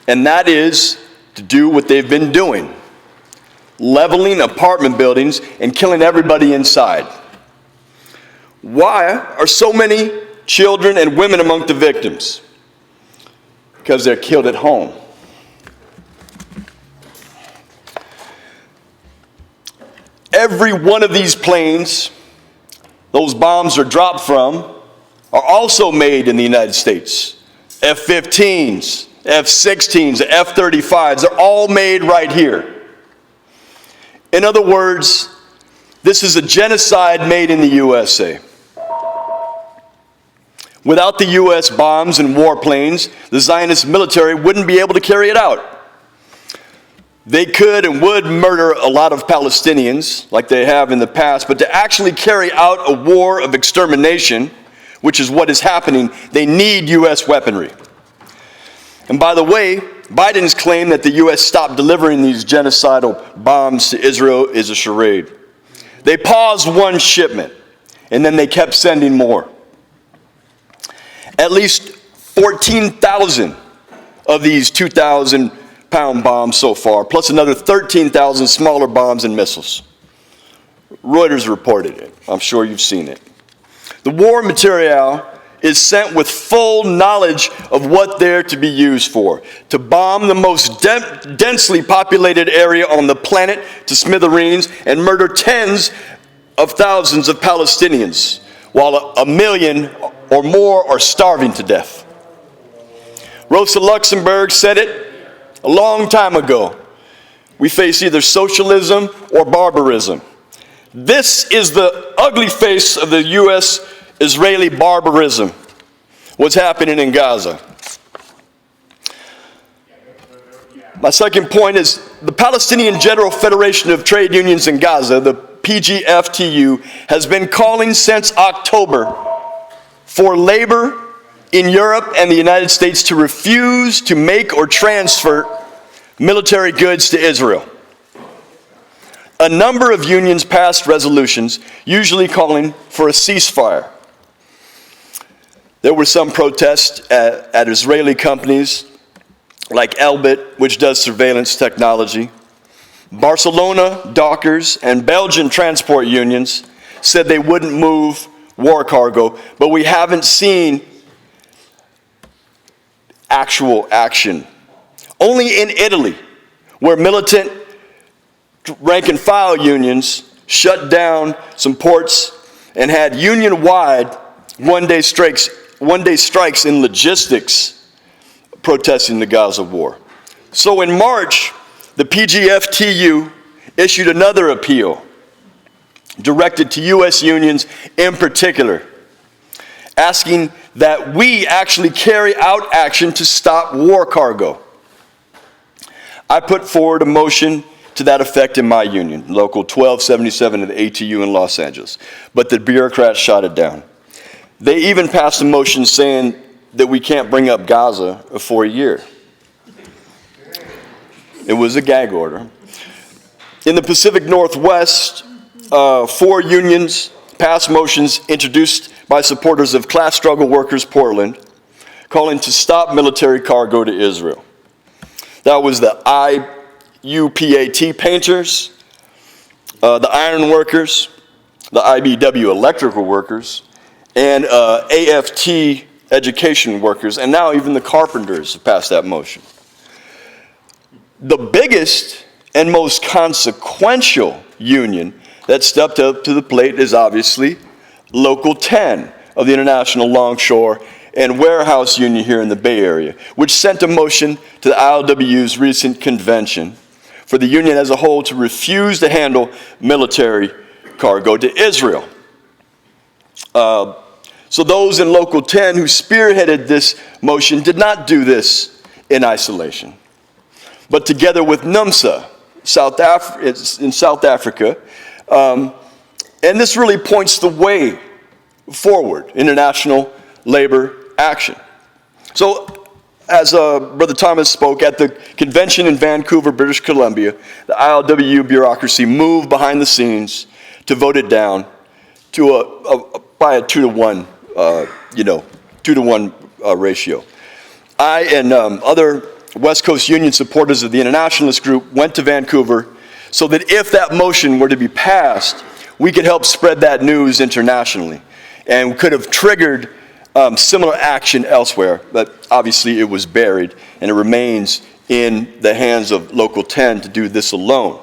and that is to do what they've been doing, leveling apartment buildings and killing everybody inside. Why are so many children and women among the victims? Because they're killed at home. Every one of these planes those bombs are dropped from are also made in the United States. F-15s, F-16s, F-35s, they're all made right here. In other words, this is a genocide made in the USA. Without the U.S. bombs and warplanes, the Zionist military wouldn't be able to carry it out. They could and would murder a lot of Palestinians, like they have in the past, but to actually carry out a war of extermination, which is what is happening, they need U.S. weaponry. And by the way, Biden's claim that the U.S. stopped delivering these genocidal bombs to Israel is a charade. They paused one shipment, and then they kept sending more. At least 14,000 of these 2,000-pound bombs so far, plus another 13,000 smaller bombs and missiles. Reuters reported it. I'm sure you've seen it. The war material is sent with full knowledge of what they're to be used for. To bomb the most densely populated area on the planet to smithereens and murder tens of thousands of Palestinians, while 1 million or more are starving to death. Rosa Luxemburg said it a long time ago. We face either socialism or barbarism. This is the ugly face of the U.S.-Israeli barbarism, what's happening in Gaza. My second point is the Palestinian General Federation of Trade Unions in Gaza, the PGFTU, has been calling since October for labor in Europe and the United States to refuse to make or transfer military goods to Israel. A number of unions passed resolutions, usually calling for a ceasefire. There were some protests at Israeli companies like Elbit, which does surveillance technology. Barcelona dockers and Belgian transport unions said they wouldn't move war cargo, but we haven't seen actual action. Only in Italy, where militant rank-and-file unions shut down some ports and had union-wide one-day strikes in logistics protesting the Gaza war. So in March, the PGFTU issued another appeal directed to U.S. unions in particular, asking that we actually carry out action to stop war cargo. I put forward a motion to that effect in my union, Local 1277 of the ATU in Los Angeles, but the bureaucrats shot it down. They even passed a motion saying that we can't bring up Gaza for a year. It was a gag order. In the Pacific Northwest, 4 unions passed motions introduced by supporters of Class Struggle Workers Portland, calling to stop military cargo to Israel. That was the UPTE painters, the iron workers, the IBW electrical workers, and AFT education workers, and now even the carpenters have passed that motion. The biggest and most consequential union that stepped up to the plate is obviously Local 10 of the International Longshore and Warehouse Union here in the Bay Area, which sent a motion to the ILWU's recent convention for the union as a whole to refuse to handle military cargo to Israel. So those in Local 10 who spearheaded this motion did not do this in isolation, but together with NUMSA in South Africa. And this really points the way forward, international labor action. So as Brother Thomas spoke at the convention in Vancouver, British Columbia, the ILWU bureaucracy moved behind the scenes to vote it down to by a 2-to-1, 2-to-1 ratio. I and other West Coast Union supporters of the Internationalist Group went to Vancouver so that if that motion were to be passed, we could help spread that news internationally and could have triggered similar action elsewhere, but obviously it was buried and it remains in the hands of Local 10 to do this alone.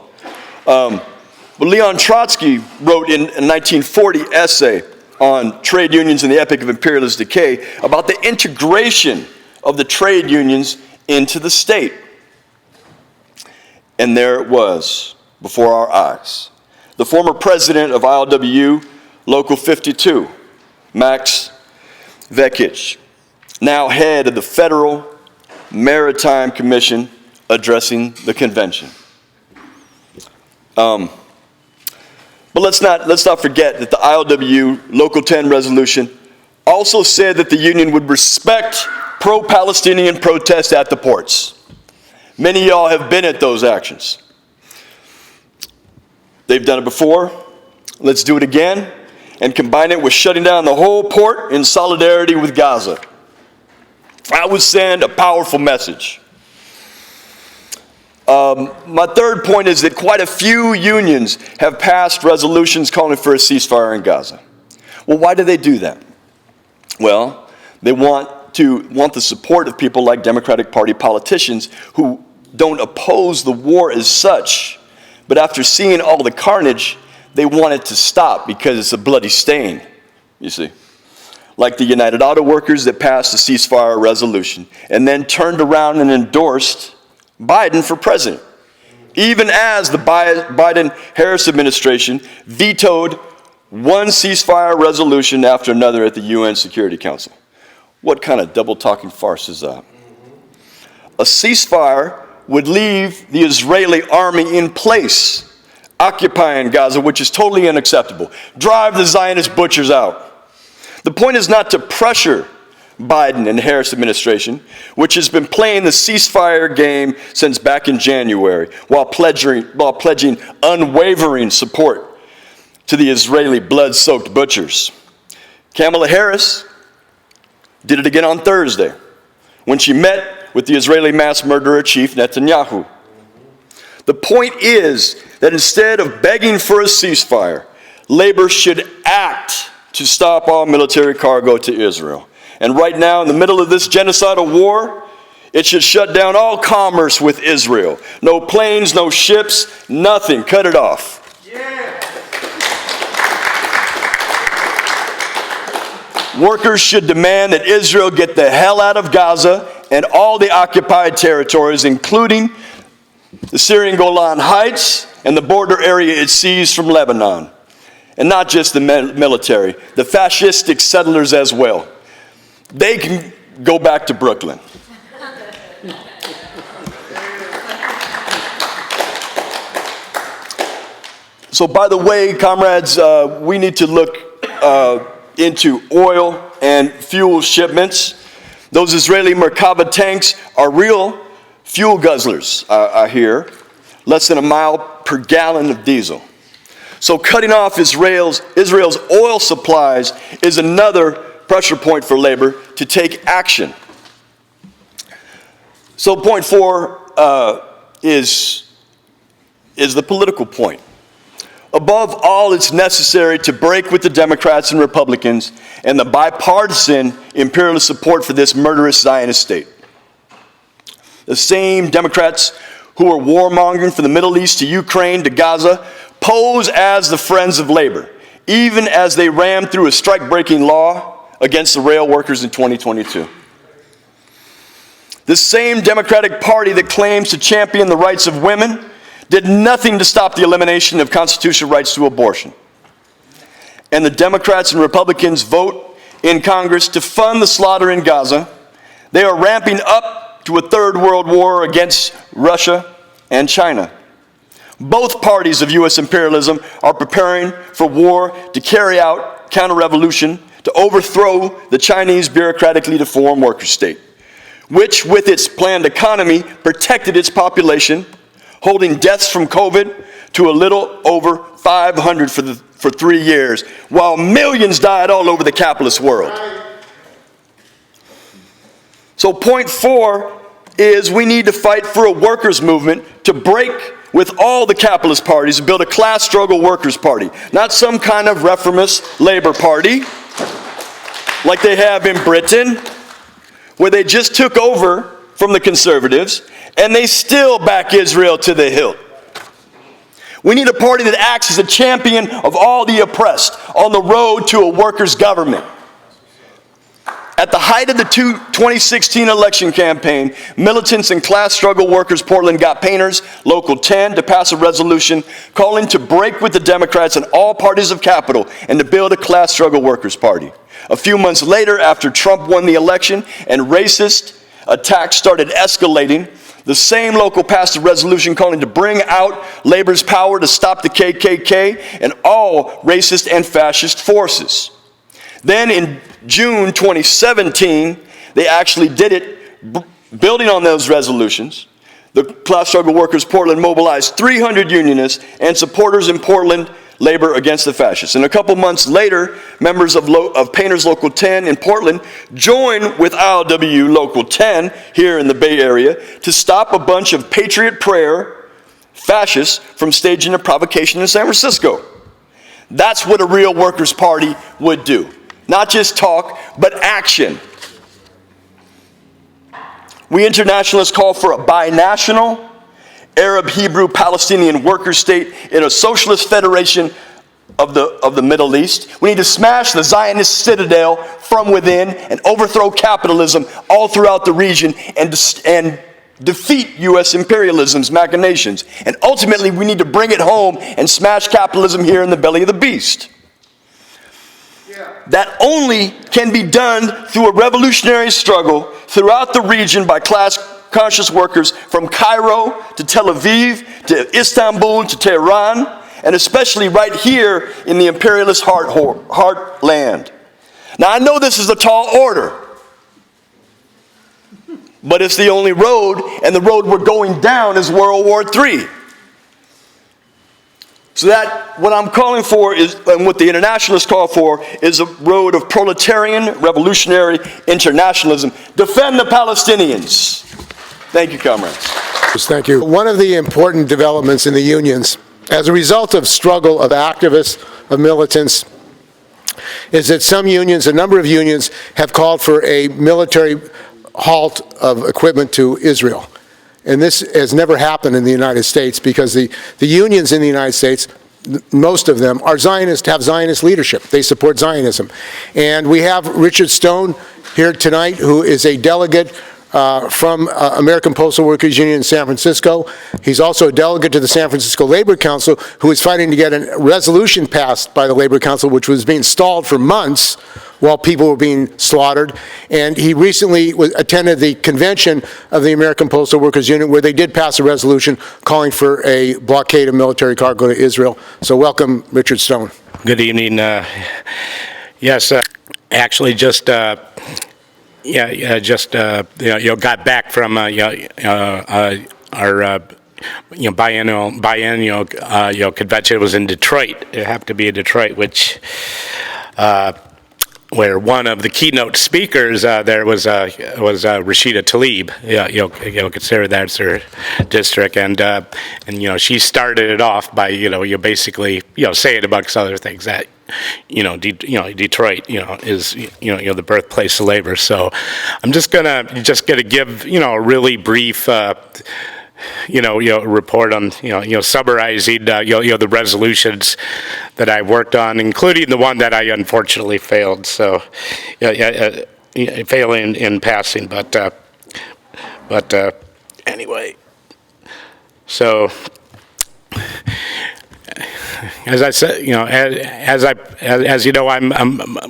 But Leon Trotsky wrote in a 1940 essay on trade unions and the epic of imperialist decay about the integration of the trade unions into the state. And there it was before our eyes. The former president of ILWU, Local 52, Max Vekic, now head of the Federal Maritime Commission, addressing the convention. But let's not forget that the ILWU Local 10 resolution also said that the union would respect pro-Palestinian protests at the ports. Many of y'all have been at those actions. They've done it before. Let's do it again and combine it with shutting down the whole port in solidarity with Gaza. I would send a powerful message. My third point is that quite a few unions have passed resolutions calling for a ceasefire in Gaza. Well, why do they do that? Well, they want the support of people like Democratic Party politicians who don't oppose the war as such, but after seeing all the carnage, they want it to stop because it's a bloody stain, you see. Like the United Auto Workers that passed a ceasefire resolution and then turned around and endorsed Biden for president, even as the Biden-Harris administration vetoed one ceasefire resolution after another at the UN Security Council. What kind of double-talking farce is that? A ceasefire would leave the Israeli army in place, occupying Gaza, which is totally unacceptable. Drive the Zionist butchers out. The point is not to pressure Biden and the Harris administration, which has been playing the ceasefire game since back in January, while pledging unwavering support to the Israeli blood-soaked butchers. Kamala Harris did it again on Thursday when she met with the Israeli mass murderer chief Netanyahu. The point is that instead of begging for a ceasefire, labor should act to stop all military cargo to Israel. And right now, in the middle of this genocidal war, it should shut down all commerce with Israel. No planes, no ships, nothing. Cut it off. Workers should demand that Israel get the hell out of Gaza and all the occupied territories, including the Syrian Golan Heights and the border area it seized from Lebanon. And not just the military, the fascistic settlers as well. They can go back to Brooklyn. So by the way, comrades, we need to look into oil and fuel shipments. Those Israeli Merkava tanks are real fuel guzzlers, I hear. Less than a mile per gallon of diesel. So cutting off Israel's oil supplies is another pressure point for labor to take action. So point 4 is the political point. Above all, it's necessary to break with the Democrats and Republicans and the bipartisan imperialist support for this murderous Zionist state. The same Democrats who are warmongering from the Middle East to Ukraine to Gaza pose as the friends of labor, even as they rammed through a strike-breaking law against the rail workers in 2022. The same Democratic Party that claims to champion the rights of women did nothing to stop the elimination of constitutional rights to abortion. And the Democrats and Republicans vote in Congress to fund the slaughter in Gaza. They are ramping up to a third world war against Russia and China. Both parties of U.S. imperialism are preparing for war to carry out counter-revolution to overthrow the Chinese bureaucratically deformed worker state, which with its planned economy protected its population, holding deaths from COVID to a little over 500 for 3 years, while millions died all over the capitalist world. So point 4 is we need to fight for a workers' movement to break with all the capitalist parties and build a class struggle workers' party, not some kind of reformist labor party like they have in Britain, where they just took over from the conservatives and they still back Israel to the hilt. We need a party that acts as a champion of all the oppressed on the road to a workers' government. At the height of the 2016 election campaign, militants and class struggle workers Portland got painters, Local 10, to pass a resolution calling to break with the Democrats and all parties of capital and to build a class struggle workers party. A few months later, after Trump won the election and racist attacks started escalating, the same local passed a resolution calling to bring out labor's power to stop the KKK and all racist and fascist forces. Then in June 2017, they actually did it, building on those resolutions. The Class Struggle Workers Portland mobilized 300 unionists and supporters in Portland labor against the fascists. And a couple months later, members of Painters Local 10 in Portland joined with ILWU Local 10 here in the Bay Area to stop a bunch of Patriot Prayer fascists from staging a provocation in San Francisco. That's what a real workers' party would do. Not just talk, but action. We internationalists call for a binational Arab, Hebrew, Palestinian worker state in a socialist federation of the Middle East. We need to smash the Zionist citadel from within and overthrow capitalism all throughout the region and defeat U.S. imperialism's machinations. And ultimately, we need to bring it home and smash capitalism here in the belly of the beast. That only can be done through a revolutionary struggle throughout the region by class-conscious workers from Cairo to Tel Aviv to Istanbul to Tehran, and especially right here in the imperialist heartland. Now, I know this is a tall order, but it's the only road, and the road we're going down is World War III. So that what I'm calling for is, and what the internationalists call for, is a road of proletarian, revolutionary internationalism. Defend the Palestinians. Thank you, comrades. Thank you. One of the important developments in the unions, as a result of struggle of activists, of militants, is that some unions, a number of unions, have called for a military halt of equipment to Israel. And this has never happened in the United States because the unions in the United States, most of them are Zionist, have Zionist leadership. They support Zionism. And we have Richard Stone here tonight, who is a delegate from American Postal Workers Union in San Francisco. He's also a delegate to the San Francisco Labor Council, who is fighting to get a resolution passed by the Labor Council, which was being stalled for months while people were being slaughtered. And he recently attended the convention of the American Postal Workers Union, where they did pass a resolution calling for a blockade of military cargo to Israel. So welcome, Richard Stone. Good evening. Yes, actually just got back from our biennial convention. It was in Detroit. It happened to be in Detroit, which where one of the keynote speakers there was Rashida Tlaib. Consider that's her district, and she started it off by basically saying amongst other things that Detroit is the birthplace of labor. So I'm just gonna give a really brief report on summarizing the resolutions that I worked on, including the one that I unfortunately failed. So failing in passing, but anyway. So as I said, as you know, I'm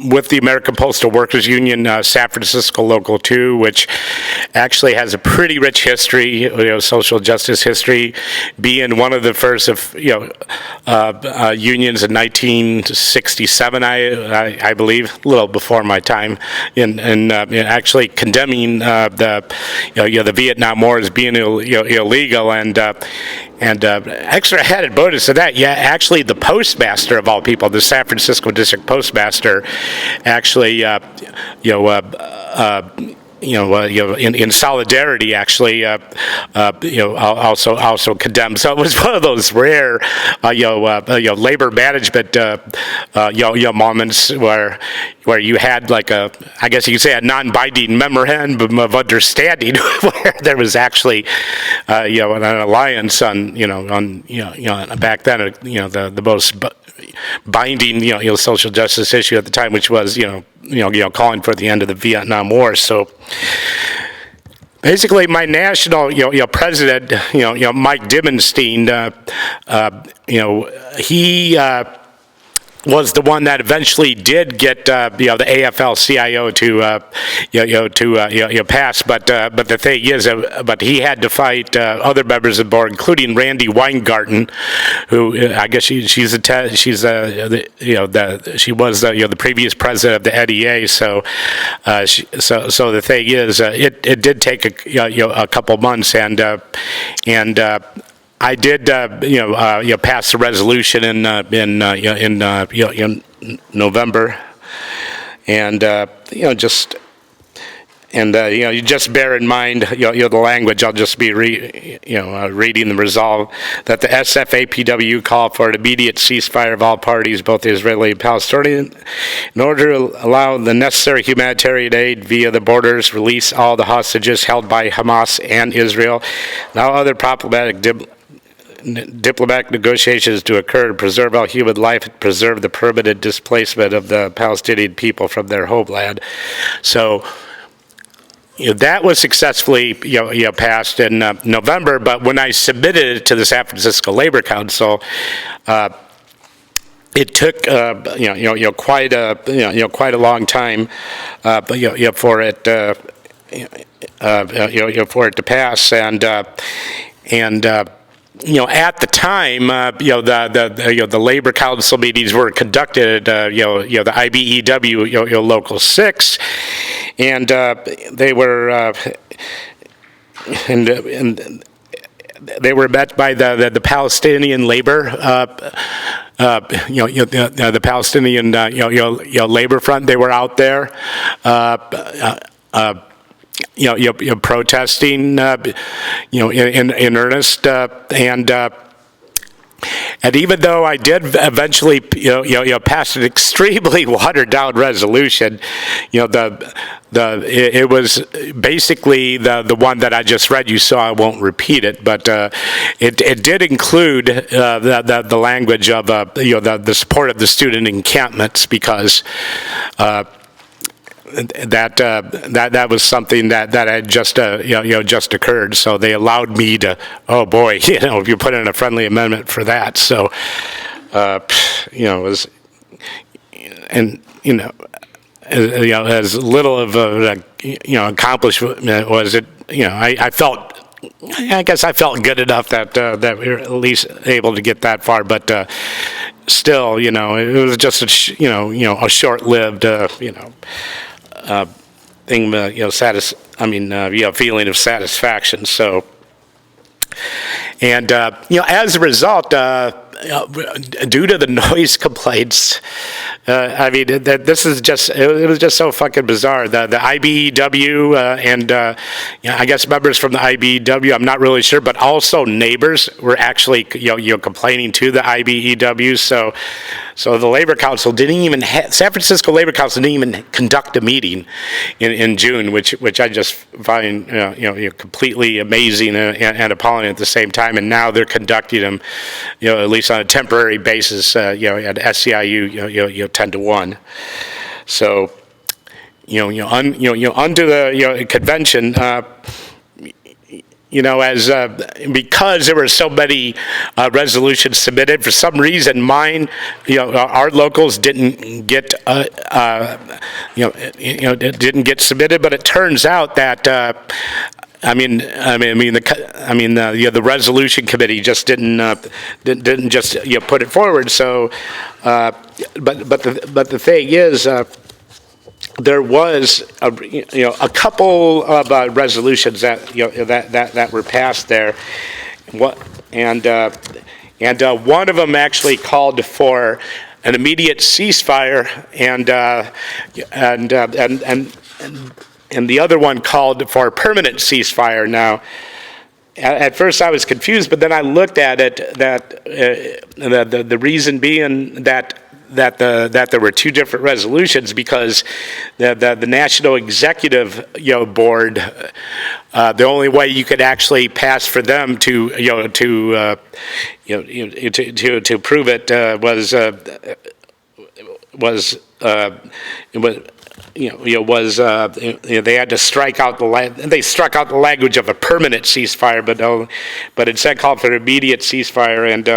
with the American Postal Workers Union, San Francisco Local 2, which actually has a pretty rich history, social justice history, being one of the first of unions in 1967, I believe, a little before my time, in actually condemning the Vietnam War as being illegal, and extra added bonus to that, actually the postmaster of all people, the San Francisco District Postmaster, actually, in solidarity, actually, also condemned. So it was one of those rare, labor management, moments where you had like I guess you could say a non-binding memorandum of understanding, where there was actually, an alliance on, back then, the most binding, social justice issue at the time, which was, calling for the end of the Vietnam War. So basically, my national, president, Mike Dimmenstein, he was the one that eventually did get the AFL-CIO to pass. But the thing is, but he had to fight other members of the board, including Randy Weingarten, who I guess she was the previous president of the NEA. So the thing is, it did take a couple months, and I did, pass the resolution in November, and you just bear in mind, the language. I'll just be reading the resolve that the SFAPW call for an immediate ceasefire of all parties, both Israeli and Palestinian, in order to allow the necessary humanitarian aid via the borders, release all the hostages held by Hamas and Israel, and all other problematic diplomatic negotiations to occur to preserve all human life and preserve the permanent displacement of the Palestinian people from their homeland. So that was successfully passed in November, but when I submitted it to the San Francisco Labor Council, it took quite a long time for it to pass, and at the time, the Labor Council meetings were conducted at, the IBEW, Local 6, and they were, and they were met by the Palestinian Labor, the Palestinian, Labor Front. They were out there, protesting, in earnest, and even though I did eventually, pass an extremely watered-down resolution, it was basically the one that I just read you, so I won't repeat it, but it did include the language of the support of the student encampments, because that was something that had just just occurred. So they allowed me to, oh boy, if you put in a friendly amendment for that. So it was, and as little of a accomplishment was it. I guess I felt good enough that we were at least able to get that far, but still, it was just a short-lived, thing, feeling of satisfaction. So, and as a result, due to the noise complaints, this is just, it was just so fucking bizarre. The IBEW and I guess members from the IBEW, I'm not really sure, but also neighbors were actually complaining to the IBEW. So the Labor Council didn't even San Francisco Labor Council didn't even conduct a meeting in June, which I just find completely amazing and appalling at the same time. And now they're conducting them, at least on a temporary basis, at SCIU, 10-1. So, under the convention, as because there were so many resolutions submitted, for some reason mine, our locals didn't get, didn't get submitted. But it turns out that the resolution committee just didn't just put it forward. So, but the thing is. There was a couple of resolutions that were passed there, and one of them actually called for an immediate ceasefire, and the other one called for a permanent ceasefire. Now, at first I was confused, but then I looked at it that the reason being that there were two different resolutions, because the National Executive Board, the only way you could actually pass for them to prove it was was they had to strike out they struck out the language of a permanent ceasefire, but instead called for an immediate ceasefire. And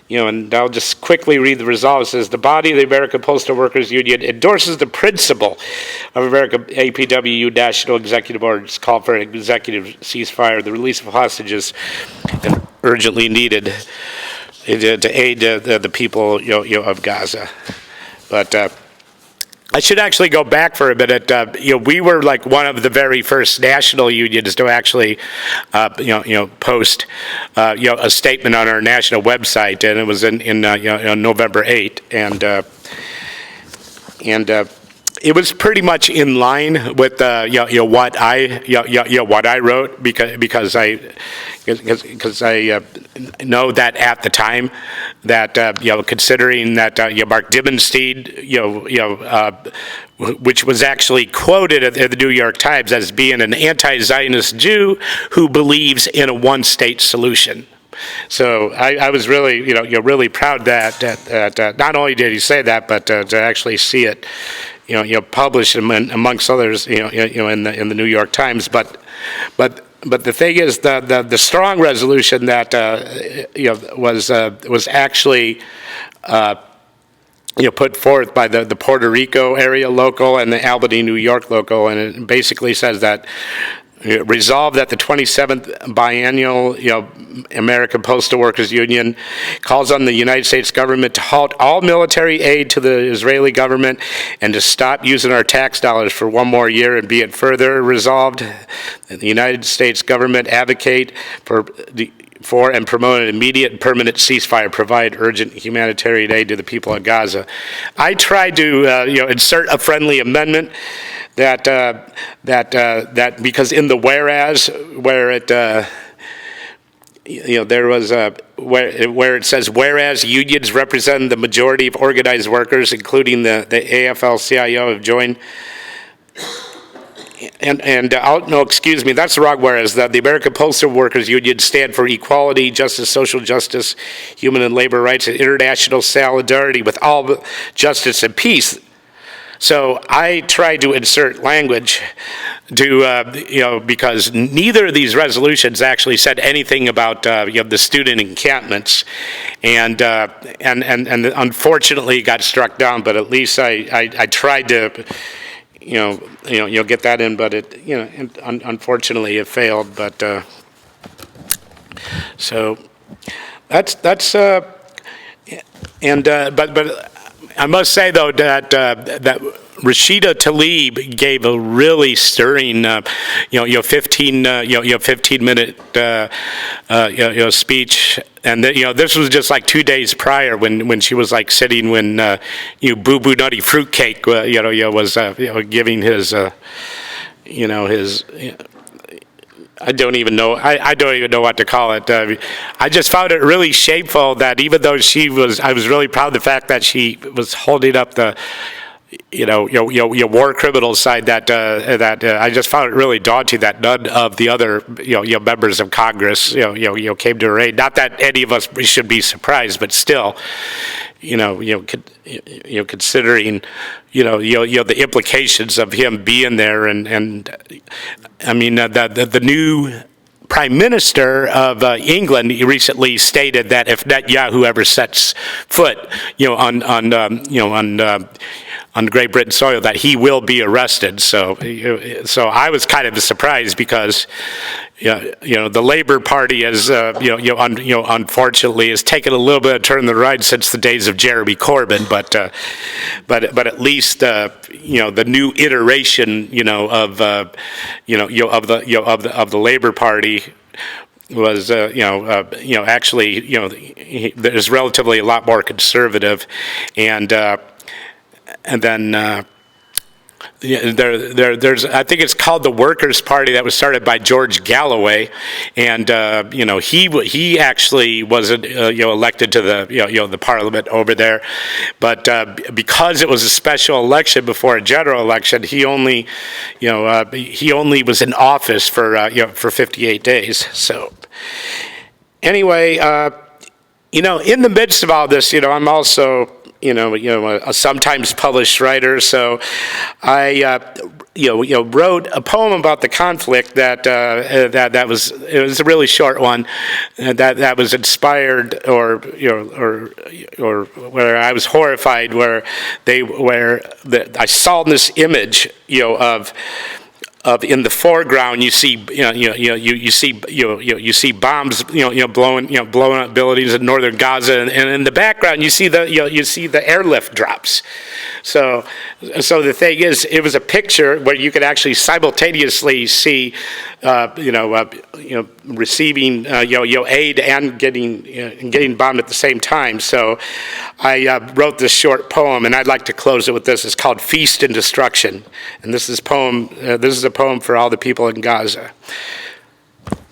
and I'll just quickly read the resolve. It says the body of the American Postal Workers Union endorses the principle of American APWU National Executive Orders called for an executive ceasefire, the release of hostages, and urgently needed to aid the people of Gaza. But I should actually go back for a minute. We were like one of the very first national unions to actually, post, a statement on our national website, and it was in November 8, and it was pretty much in line with what I wrote because I know that at the time that considering that Mark Dimmenstein which was actually quoted at the New York Times as being an anti-Zionist Jew who believes in a one-state solution. So I was really really proud that not only did he say that, but to actually see it published amongst others in the New York Times. But the thing is the strong resolution that was actually put forth by the Puerto Rico area local and the Albany, New York local, and it basically says that resolved that the 27th biennial American Postal Workers Union calls on the United States government to halt all military aid to the Israeli government and to stop using our tax dollars for one more year, and be it further resolved that the United States government advocate for and promote an immediate and permanent ceasefire, provide urgent humanitarian aid to the people of Gaza. I tried to insert a friendly amendment that because in the whereas where it there was where it says whereas unions represent the majority of organized workers, including the AFL-CIO, have joined. Excuse me, that's the wrong whereas. The American Postal Workers Union stand for equality, justice, social justice, human and labor rights, and international solidarity with all justice and peace. So I tried to insert language to, because neither of these resolutions actually said anything about, the student encampments, and unfortunately got struck down. But at least I tried to, get that in. But it, unfortunately it failed. But so that's but. I must say, though, that Rashida Tlaib gave a really stirring, 15-minute, speech, and this was just like 2 days prior when she was like sitting when Boo Boo Nutty Fruitcake, was giving his, his. I don't even know what to call it. I just found it really shameful that even though I was really proud of the fact that she was holding up the, your war criminal side. That I just found it really daunting that none of the other, members of Congress, came to her aid. Not that any of us should be surprised, but still, considering, the implications of him being there, and I mean, the new Prime Minister of England recently stated that if Netanyahu ever sets foot, on Great Britain soil, that he will be arrested. So I was kind of surprised because, the Labor Party has, unfortunately, has taken a little bit of a turn to the right since the days of Jeremy Corbyn. But at least, the new iteration, of the Labor Party was, actually, there's relatively a lot more conservative, and then there's I think it's called the Workers' Party, that was started by George Galloway, and he actually wasn't elected to the the Parliament over there, but because it was a special election before a general election, he only was in office for 58 days. So anyway, in the midst of all this, I'm also a sometimes published writer. So I, wrote a poem about the conflict that was a really short one, that was inspired or where I was horrified, where I saw this image, of in the foreground you see you see bombs blowing up buildings in northern Gaza, and in the background you see the airlift drops. So the thing is, it was a picture where you could actually simultaneously see receiving aid and getting bombed at the same time. So I wrote this short poem, and I'd like to close it with this. It's called Feast and Destruction, and this is a poem for all the people in Gaza.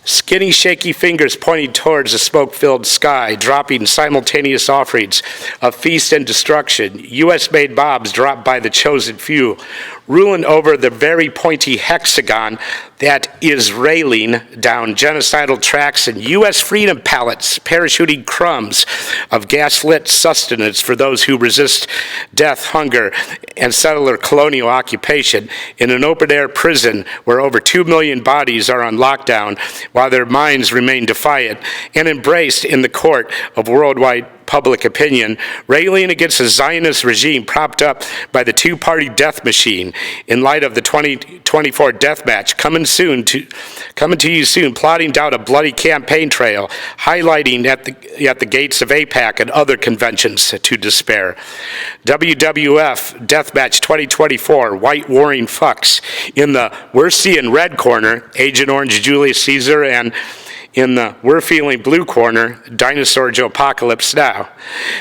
Skinny, shaky fingers pointing towards the smoke-filled sky, dropping simultaneous offerings of feast and destruction. U.S.-made bombs dropped by the chosen few, ruling over the very pointy hexagon that is railing down genocidal tracks and U.S. freedom pallets, parachuting crumbs of gas-lit sustenance for those who resist death, hunger, and settler colonial occupation in an open-air prison where over 2 million bodies are on lockdown while their minds remain defiant and embraced in the court of worldwide public opinion, railing against a Zionist regime propped up by the two-party death machine in light of the 2024 death match coming to you soon, plotting down a bloody campaign trail, highlighting at the gates of AIPAC and other conventions to despair. WWF Deathmatch 2024, white warring fucks. In the We're Seeing Red corner, Agent Orange Julius Caesar, and in the We're Feeling Blue corner, Dinosaur Joe Apocalypse Now.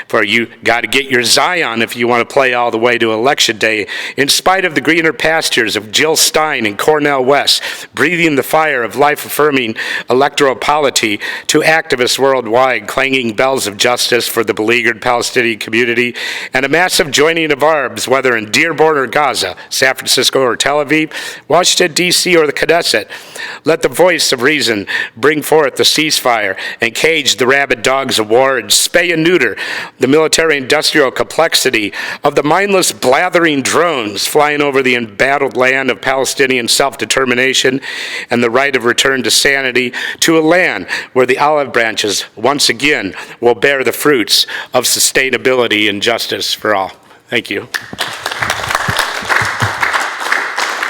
For you got to get your Zion if you want to play all the way to Election Day, in spite of the greener pastures of Jill Stein and Cornel West, breathing the fire of life-affirming electoral polity to activists worldwide, clanging bells of justice for the beleaguered Palestinian community, and a massive joining of arms, whether in Dearborn or Gaza, San Francisco or Tel Aviv, Washington, D.C. or the Knesset. Let the voice of reason bring forth the ceasefire and cage the rabid dogs of war and spay and neuter the military-industrial complexity of the mindless blathering drones flying over the embattled land of Palestinian self-determination and the right of return to sanity, to a land where the olive branches once again will bear the fruits of sustainability and justice for all. Thank you.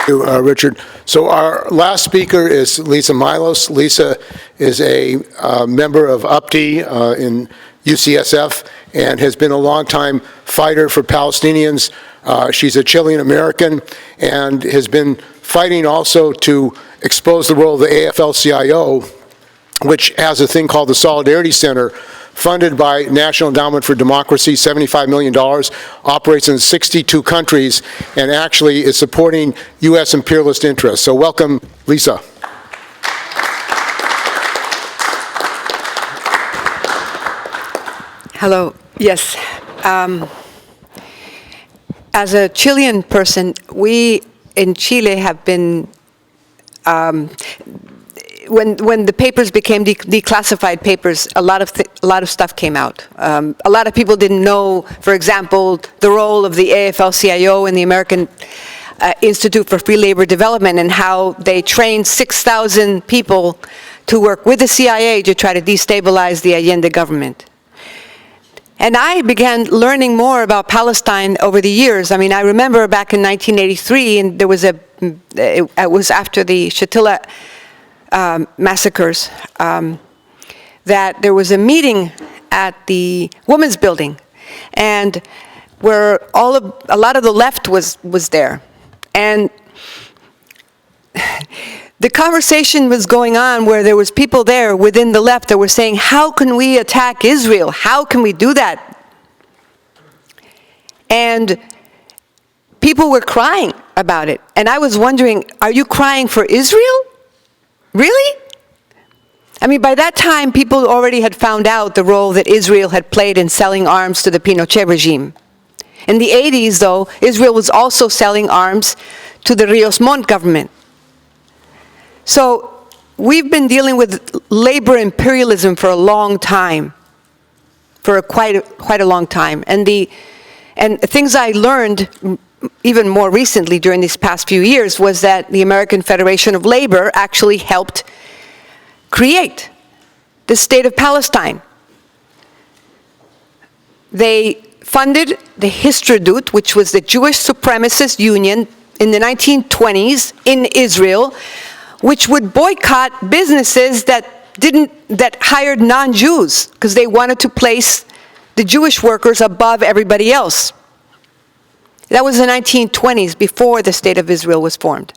Richard. So our last speaker is Lisa Milos. Lisa is a member of UPTE in UCSF and has been a longtime fighter for Palestinians. She's a Chilean American and has been fighting also to expose the role of the AFL-CIO, which has a thing called the Solidarity Center, funded by National Endowment for Democracy, $75 million, operates in 62 countries, and actually is supporting U.S. imperialist interests. So welcome, Lisa. Hello. Yes. As a Chilean person, we in Chile have been when the papers became declassified papers, a lot of stuff came out. A lot of people didn't know, for example, the role of the AFL-CIO and the American Institute for Free Labor Development and how they trained 6,000 people to work with the CIA to try to destabilize the Allende government. And I began learning more about Palestine over the years. I mean, I remember back in 1983, and there was it was after the Shatila massacres, that there was a meeting at the Women's Building, and where a lot of the left was there, and the conversation was going on where there was people there within the left that were saying, how can we attack Israel? How can we do that? And people were crying about it. And I was wondering, are you crying for Israel? Really? I mean, by that time, people already had found out the role that Israel had played in selling arms to the Pinochet regime. In the 80s, though, Israel was also selling arms to the Rios Montt government. So we've been dealing with labor imperialism for a long time, for quite a long time. And And things I learned even more recently during these past few years was that the American Federation of Labor actually helped create the state of Palestine. They funded the Histrodut, which was the Jewish supremacist union in the 1920s in Israel, which would boycott businesses that hired non-Jews because they wanted to place the Jewish workers above everybody else. That was the 1920s, before the State of Israel was formed.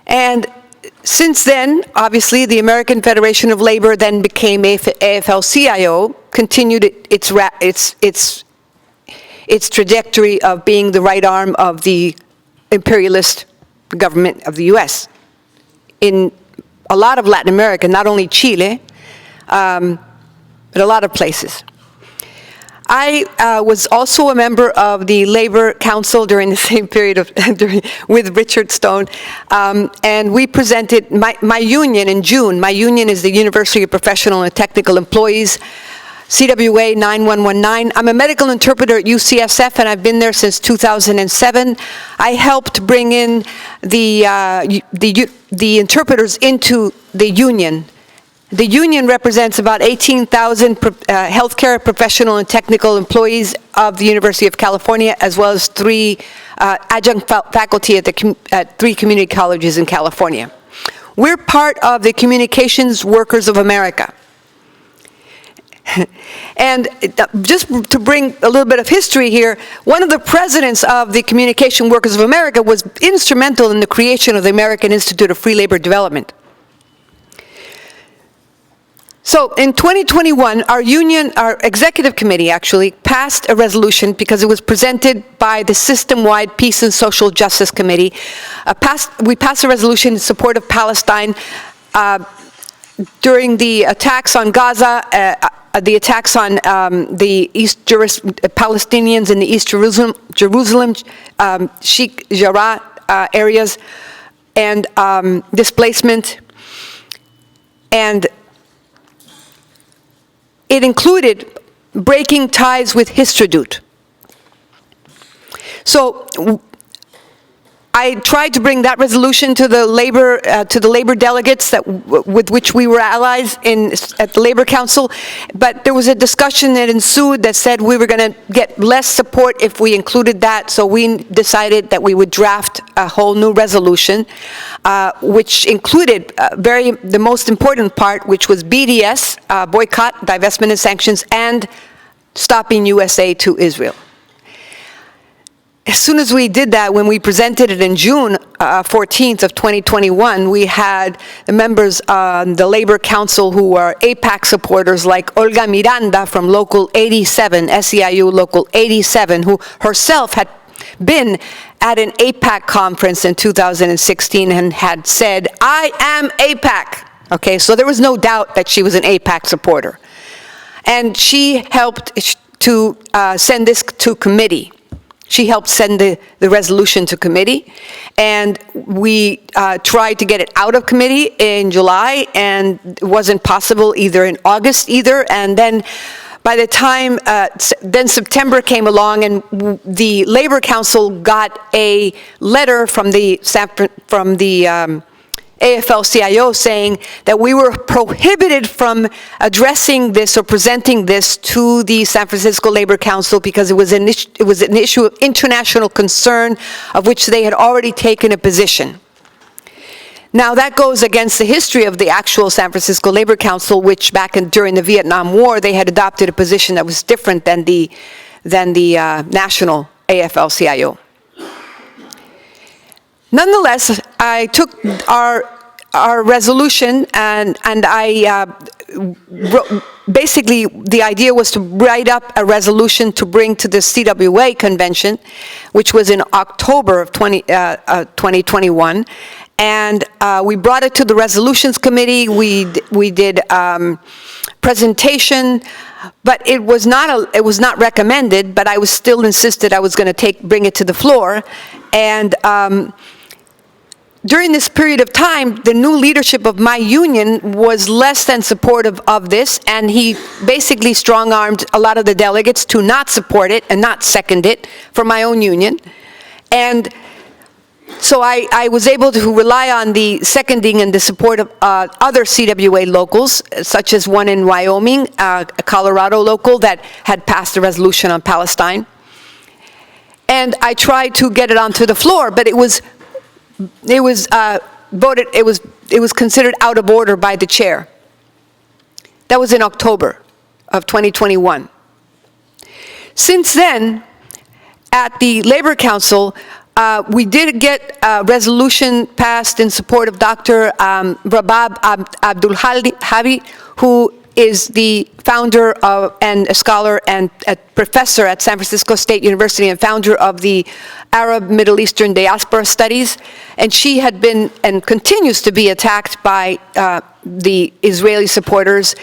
And since then, obviously, the American Federation of Labor then became AFL-CIO, continued its trajectory of being the right arm of the imperialist government of the U.S. in a lot of Latin America, not only Chile, but a lot of places. I was also a member of the Labor Council during the same period with Richard Stone, and we presented my union in June. My union is the University of Professional and Technical Employees, CWA 9119. I'm a medical interpreter at UCSF, and I've been there since 2007. I helped bring in the interpreters into the union. The union represents about 18,000 healthcare professional and technical employees of the University of California, as well as 3 adjunct faculty at 3 community colleges in California. We're part of the Communications Workers of America. And just to bring a little bit of history here, one of the presidents of the Communication Workers of America was instrumental in the creation of the American Institute of Free Labor Development. So in 2021, our executive committee actually passed a resolution because it was presented by the System-Wide Peace and Social Justice Committee. We passed a resolution in support of Palestine during the attacks on Gaza, the attacks on the Palestinians in the East Jerusalem, Sheikh Jarrah areas, and displacement. And it included breaking ties with Histrodut. So I tried to bring that resolution to the labor delegates with which we were allies at the Labor Council, but there was a discussion that ensued that said we were going to get less support if we included that, so we decided that we would draft a whole new resolution, which included the most important part, which was BDS, boycott, divestment and sanctions, and stopping USA to Israel. As soon as we did that, when we presented it in June 14th of 2021, we had the members on the Labor Council who are AIPAC supporters, like Olga Miranda from Local 87, SEIU Local 87, who herself had been at an AIPAC conference in 2016 and had said, "I am AIPAC." Okay, so there was no doubt that she was an AIPAC supporter. And she helped to send this to committee. She helped send the resolution to committee, and we tried to get it out of committee in July, and it wasn't possible either in August either. And then by the time, then September came along, and the Labor Council got a letter from the AFL-CIO saying that we were prohibited from addressing this or presenting this to the San Francisco Labor Council because it was an issue of international concern of which they had already taken a position. Now that goes against the history of the actual San Francisco Labor Council, which during the Vietnam War, they had adopted a position that was different than the national AFL-CIO. Nonetheless, I took our resolution and I basically the idea was to write up a resolution to bring to the CWA convention, which was in October of 2021, and we brought it to the resolutions committee. We did presentation, but it was not recommended. But I was still insisted I was going to bring it to the floor, and during this period of time, the new leadership of my union was less than supportive of this, and he basically strong-armed a lot of the delegates to not support it and not second it for my own union. And so I was able to rely on the seconding and the support of other CWA locals, such as one in Wyoming, a Colorado local that had passed a resolution on Palestine. And I tried to get it onto the floor, but it was voted, it was considered out of order by the chair. That was in October of 2021. Since then, at the Labor Council, we did get a resolution passed in support of Dr. Rabab Abdulhadi, who is the founder of, and a scholar and a professor at San Francisco State University and founder of the Arab Middle Eastern Diaspora Studies. And she had been and continues to be attacked by the Israeli supporters.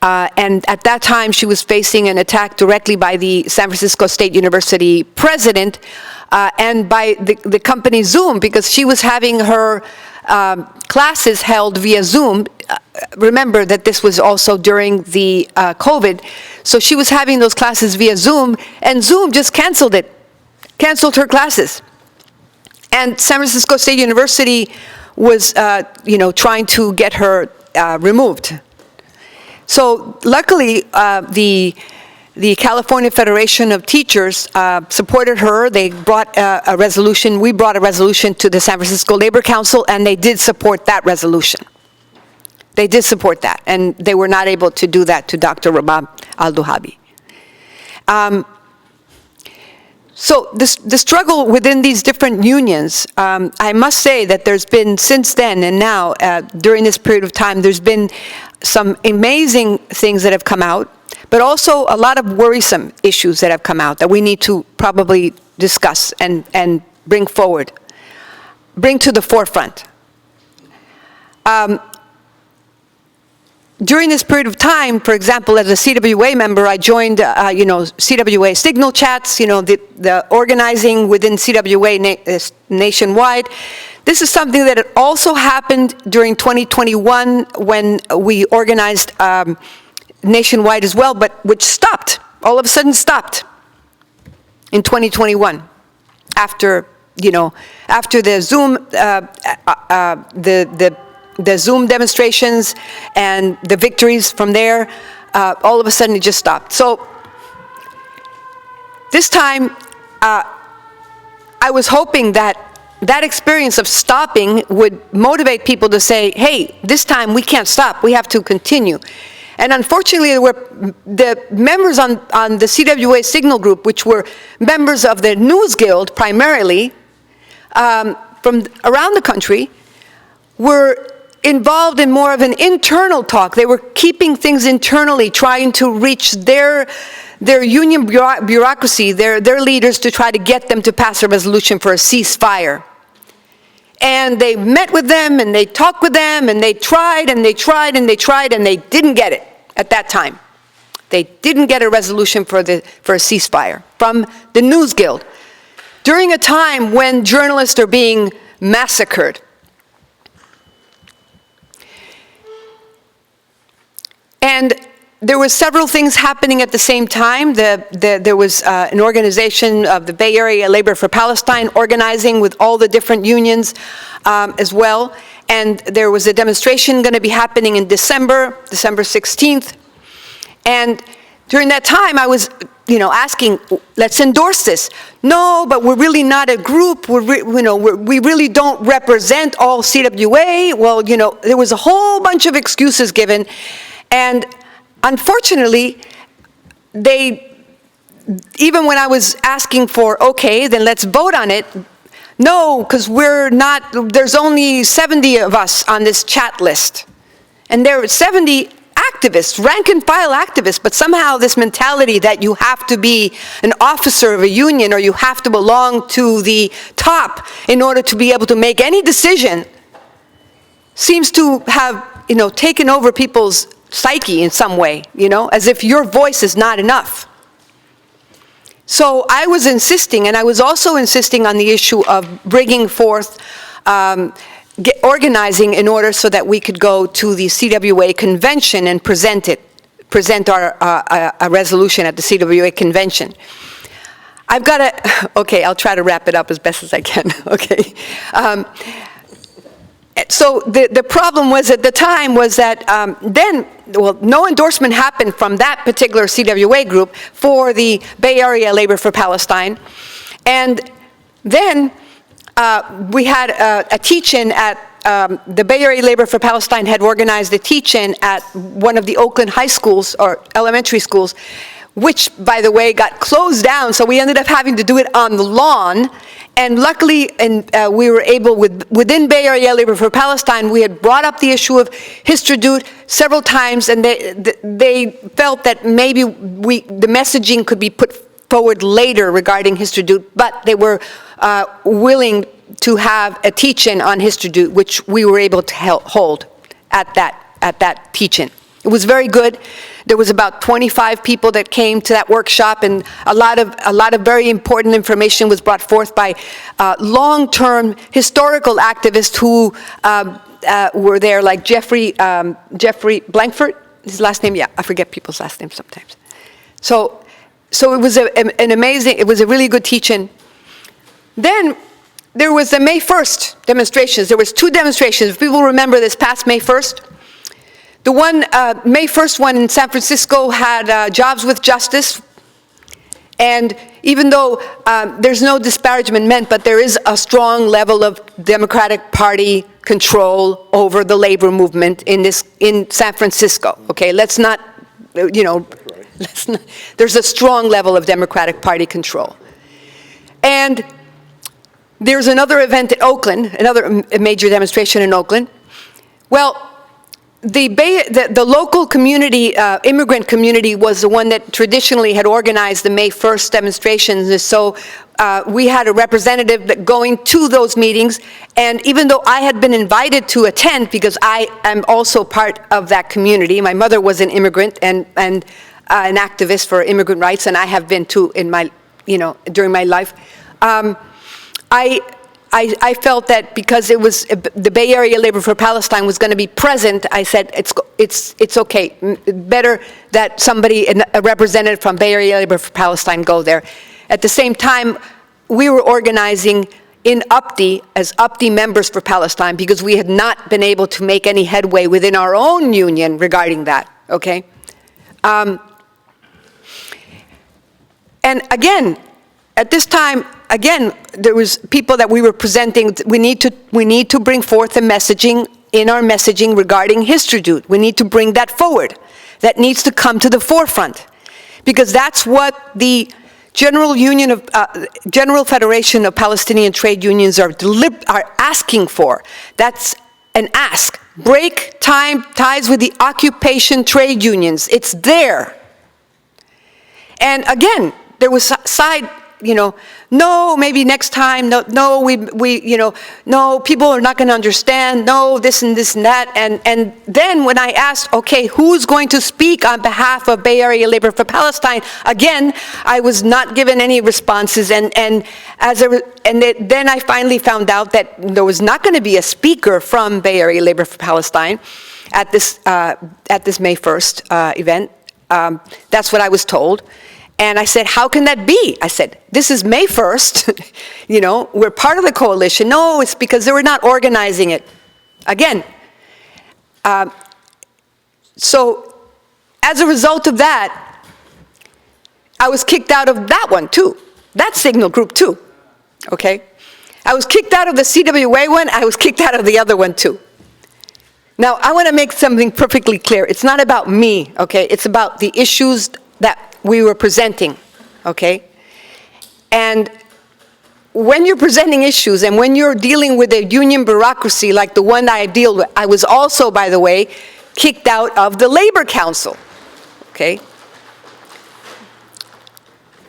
And at that time, she was facing an attack directly by the San Francisco State University president and by the company Zoom, because she was having her classes held via Zoom. Remember that this was also during the COVID. So she was having those classes via Zoom, and Zoom just canceled her classes. And San Francisco State University was, trying to get her removed. So luckily, the California Federation of Teachers supported her. They brought a resolution. We brought a resolution to the San Francisco Labor Council, and they did support that resolution. They did support that, and they were not able to do that to Dr. Rabab al-Duhabi. So the struggle within these different unions, I must say that there's been, since then and now, during this period of time, there's been some amazing things that have come out, but also a lot of worrisome issues that have come out that we need to probably discuss and bring forward, bring to the forefront. During this period of time, for example, as a CWA member, I joined, CWA signal chats, the organizing within CWA nationwide. This is something that also happened during 2021 when we organized nationwide as well, but which stopped, all of a sudden stopped in 2021 after the Zoom, the Zoom demonstrations and the victories from there, all of a sudden it just stopped. So this time, I was hoping that experience of stopping would motivate people to say, hey, this time we can't stop, we have to continue. And unfortunately, there were the members on the CWA Signal Group, which were members of the News Guild primarily, from around the country, were involved in more of an internal talk. They were keeping things internally, trying to reach their union bureaucracy, their leaders, to try to get them to pass a resolution for a ceasefire. And they met with them, and they talked with them, and they tried, and they tried, and they tried, and they didn't get it at that time. They didn't get a resolution for a ceasefire from the News Guild during a time when journalists are being massacred. And there were several things happening at the same time. There was an organization of the Bay Area Labor for Palestine organizing with all the different unions as well. And there was a demonstration going to be happening in December 16th. And during that time, I was, asking, let's endorse this. No, but we're really not a group. We really don't represent all CWA. Well, there was a whole bunch of excuses given. And unfortunately, even when I was asking for, okay, then let's vote on it, no, because there's only 70 of us on this chat list. And there are 70 activists, rank and file activists, but somehow this mentality that you have to be an officer of a union or you have to belong to the top in order to be able to make any decision seems to have, taken over people's psyche in some way, as if your voice is not enough. So I was insisting, and I was also insisting on the issue of bringing forth organizing in order so that we could go to the CWA convention and present our a resolution at the CWA convention. I've got to, okay, I'll try to wrap it up as best as I can, okay. So the problem was at the time was that no endorsement happened from that particular CWA group for the Bay Area Labor for Palestine. And then we had a teach-in at, the Bay Area Labor for Palestine had organized a teach-in at one of the Oakland high schools or elementary schools, which, by the way, got closed down, so we ended up having to do it on the lawn. And luckily, we were able, within Bay Area Labor for Palestine, we had brought up the issue of Histrodute several times, and they felt that maybe the messaging could be put forward later regarding Histrodute, but they were willing to have a teach-in on Histrodute, which we were able to hold at that teach-in. It was very good. There was about 25 people that came to that workshop, and a lot of very important information was brought forth by long-term historical activists who were there, like Jeffrey Blankford, his last name, yeah, I forget people's last names sometimes. So it was an amazing, it was a really good teach-in. Then there was the May 1st demonstrations. There was 2 demonstrations. If people remember this past May 1st, the one, May 1st one in San Francisco had Jobs with Justice. And even though there's no disparagement meant, but there is a strong level of Democratic Party control over the labor movement in San Francisco. Okay, let's not, there's a strong level of Democratic Party control. And there's another event at Oakland, another major demonstration in Oakland. Well, the local community, immigrant community, was the one that traditionally had organized the May 1st demonstrations. And so we had a representative going to those meetings. And even though I had been invited to attend, because I am also part of that community, my mother was an immigrant and an activist for immigrant rights, and I have been too in my, during my life. I felt that because it was the Bay Area Labor for Palestine was going to be present, I said it's okay. Better that somebody, a representative from Bay Area Labor for Palestine, go there. At the same time, we were organizing in UPTE as UPTE members for Palestine because we had not been able to make any headway within our own union regarding that. Okay. And again, at this time, again, there was people that we were presenting. We need to bring forth a messaging in our messaging regarding Histrodute. We need to bring that forward. That needs to come to the forefront, because that's what the General Federation of Palestinian Trade Unions are asking for. That's an ask. Break ties with the occupation trade unions. It's there. And again, there was side. No, maybe next time, no, no, people are not going to understand, no, this and this and that. And then when I asked, okay, who's going to speak on behalf of Bay Area Labor for Palestine, again, I was not given any responses. And then I finally found out that there was not going to be a speaker from Bay Area Labor for Palestine at this May 1st event. That's what I was told. And I said, how can that be? I said, this is May 1st, we're part of the coalition. No, it's because they were not organizing it. Again, so as a result of that, I was kicked out of that one too, that signal group too, okay? I was kicked out of the CWA one, I was kicked out of the other one too. Now, I want to make something perfectly clear. It's not about me, okay? It's about the issues that we were presenting, okay? And when you're presenting issues and when you're dealing with a union bureaucracy like the one I deal with, I was also, by the way, kicked out of the Labor Council, okay?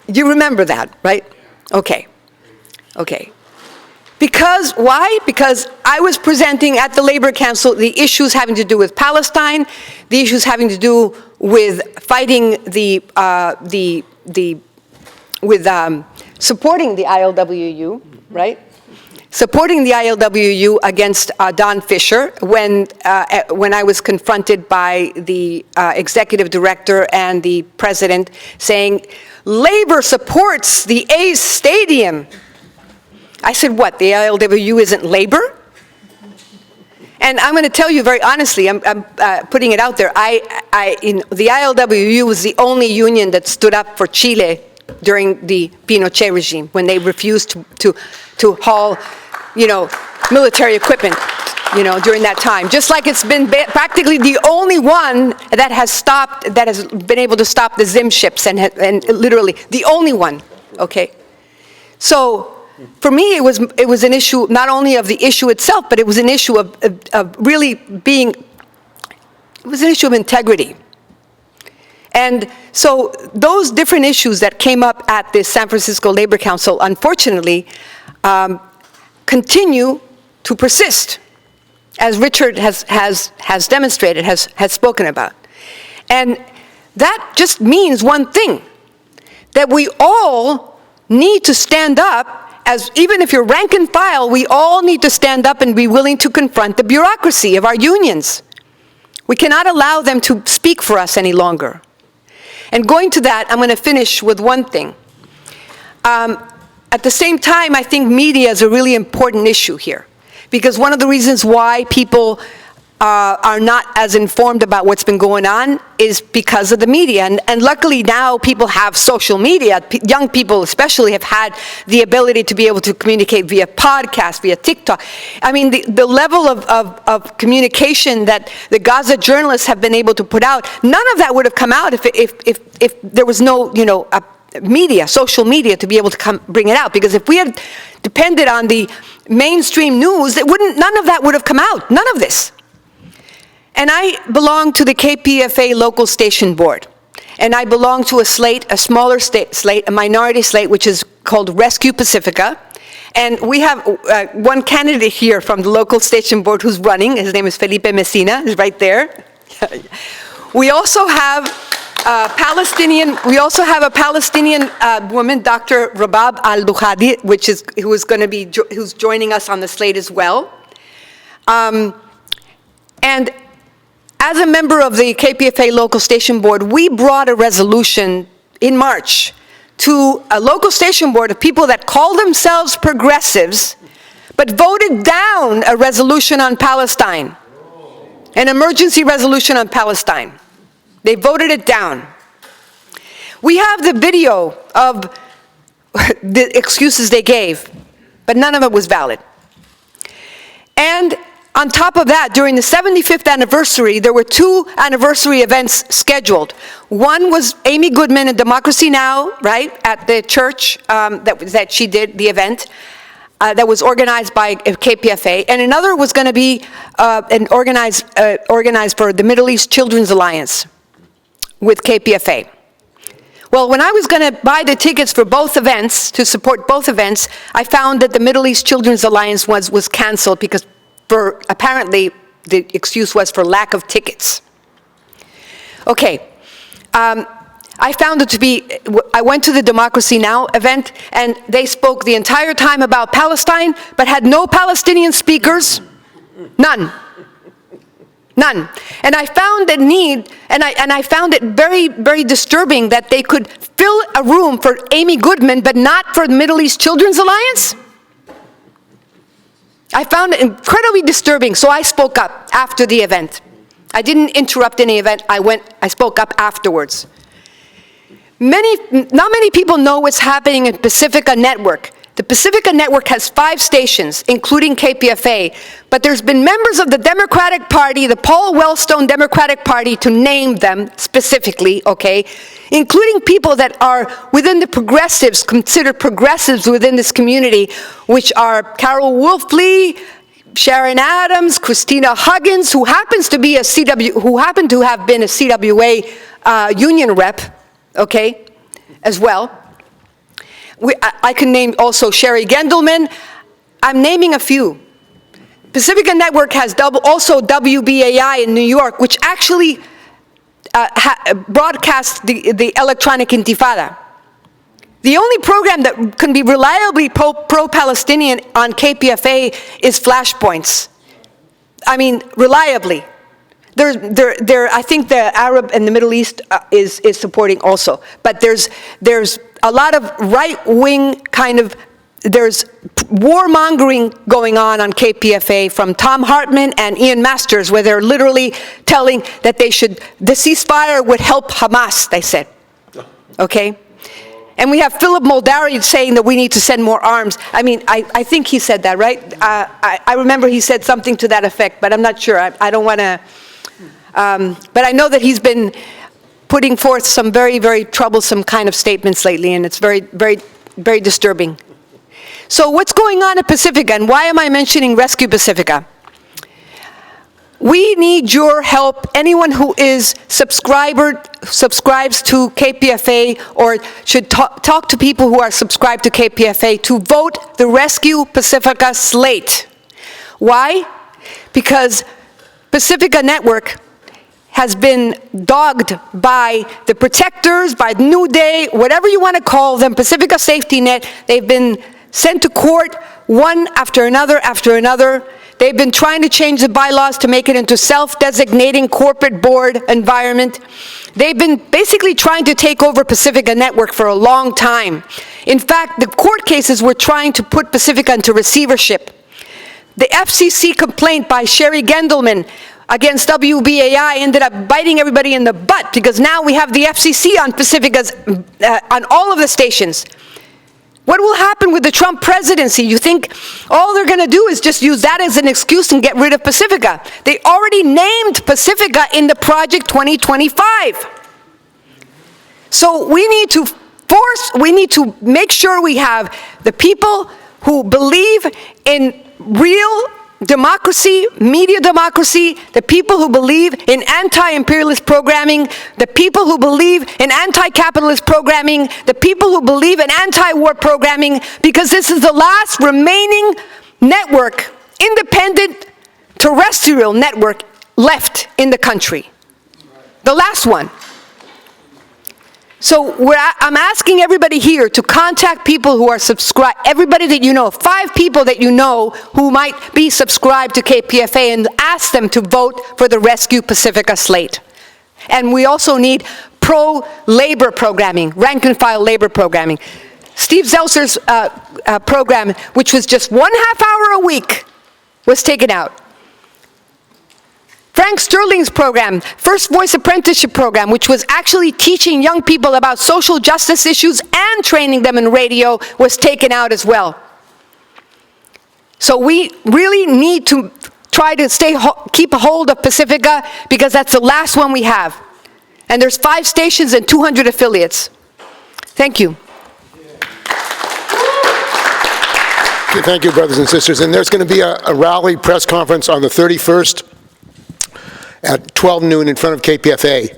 You remember that, right? Okay, okay. Because, why? Because I was presenting at the Labor Council the issues having to do with Palestine, the issues having to do with fighting supporting the ILWU, right? supporting the ILWU against Don Fisher when I was confronted by the executive director and the president saying, Labor supports the A's stadium. I said, what, the ILWU isn't Labor? And I'm going to tell you very honestly, I'm putting it out there, the ILWU was the only union that stood up for Chile during the Pinochet regime, when they refused to haul, military equipment, during that time. Just like it's been practically the only one that has been able to stop the Zim ships, and literally the only one, okay? So, for me, it was an issue not only of the issue itself, but it was an issue of really being, it was an issue of integrity. And so those different issues that came up at the San Francisco Labor Council, unfortunately, continue to persist, as Richard has demonstrated, has spoken about. And that just means one thing, that we all need to stand up. Even if you're rank and file, we all need to stand up and be willing to confront the bureaucracy of our unions. We cannot allow them to speak for us any longer. And going to that, I'm going to finish with one thing. At the same time, I think media is a really important issue here, because one of the reasons why people are not as informed about what's been going on is because of the media. And luckily now people have social media. Young people especially have had the ability to be able to communicate via podcast, via TikTok. I mean, the level of communication that the Gaza journalists have been able to put out, none of that would have come out if there was no, media, social media, to be able to bring it out. Because if we had depended on the mainstream news, none of that would have come out, none of this. And I belong to the KPFA local station board. And I belong to a smaller slate, a minority slate, which is called Rescue Pacifica. And we have one candidate here from the local station board who's running. His name is Felipe Messina, he's right there. We also have a Palestinian woman, Dr. Rabab Al-Bukhadi, who's joining us on the slate as well. And as a member of the KPFA local station board, we brought a resolution in March to a local station board of people that call themselves progressives, but voted down a resolution on Palestine, an emergency resolution on Palestine. They voted it down. We have the video of the excuses they gave, but none of it was valid. And on top of that, during the 75th anniversary, there were 2 anniversary events scheduled. One was Amy Goodman and Democracy Now!, right, at the church that she did the event that was organized by KPFA. And another was going to be organized for the Middle East Children's Alliance with KPFA. Well, when I was going to buy the tickets for both events, to support both events, I found that the Middle East Children's Alliance was canceled because apparently the excuse was for lack of tickets. Okay, I found it to be, I went to the Democracy Now! Event, and they spoke the entire time about Palestine, but had no Palestinian speakers, none. None. And I found the need, and I found it very, very disturbing that they could fill a room for Amy Goodman, but not for the Middle East Children's Alliance. I found it incredibly disturbing, so I spoke up after the event. I didn't interrupt any event, I spoke up afterwards. Not many people know what's happening in Pacifica Network. The Pacifica Network has 5 stations, including KPFA, but there's been members of the Democratic Party, the Paul Wellstone Democratic Party, to name them specifically, okay, including people that are within the progressives, considered progressives within this community, which are Carol Wolfley, Sharon Adams, Christina Huggins, who happens to be who happened to have been a CWA union rep, okay, as well. I can name also Sherry Gendelman. I'm naming a few. Pacifica Network has also WBAI in New York, which actually broadcasts the electronic intifada. The only program that can be reliably pro-Palestinian on KPFA is Flashpoints. I mean, reliably. I think the Arab and the Middle East is supporting also. But there's a lot of right-wing kind of, there's warmongering going on KPFA from Tom Hartman and Ian Masters, where they're literally telling that the ceasefire would help Hamas, they said. Okay? And we have Philip Moldari saying that we need to send more arms. I mean, I think he said that, right? I remember he said something to that effect, but I'm not sure. I don't want to... but I know that he's been putting forth some very, very troublesome kind of statements lately, and it's very, very, very disturbing. So what's going on at Pacifica, and why am I mentioning Rescue Pacifica? We need your help. Anyone who is subscribes to KPFA or should talk to people who are subscribed to KPFA to vote the Rescue Pacifica slate. Why? Because Pacifica Network has been dogged by the protectors, by New Day, whatever you want to call them, Pacifica Safety Net. They've been sent to court one after another after another. They've been trying to change the bylaws to make it into self-designating corporate board environment. They've been basically trying to take over Pacifica Network for a long time. In fact, the court cases were trying to put Pacifica into receivership. The FCC complaint by Sherry Gendelman against WBAI ended up biting everybody in the butt, because now we have the FCC on Pacifica's, on all of the stations. What will happen with the Trump presidency? You think all they're going to do is just use that as an excuse and get rid of Pacifica? They already named Pacifica in the Project 2025. So we need to make sure we have the people who believe in real democracy, media democracy, the people who believe in anti-imperialist programming, the people who believe in anti-capitalist programming, the people who believe in anti-war programming, because this is the last remaining network, independent terrestrial network left in the country. The last one. So I'm asking everybody here to contact people who are subscribed, everybody that you know, 5 people that you know who might be subscribed to KPFA, and ask them to vote for the Rescue Pacifica slate. And we also need pro-labor programming, rank-and-file labor programming. Steve Zelser's program, which was just 1/2 hour a week, was taken out. Frank Sterling's program, First Voice Apprenticeship Program, which was actually teaching young people about social justice issues and training them in radio, was taken out as well. So we really need to try to keep a hold of Pacifica, because that's the last one we have. And there's 5 stations and 200 affiliates. Thank you. Thank you, brothers and sisters. And there's going to be a rally press conference on the 31st. At 12 noon in front of KPFA.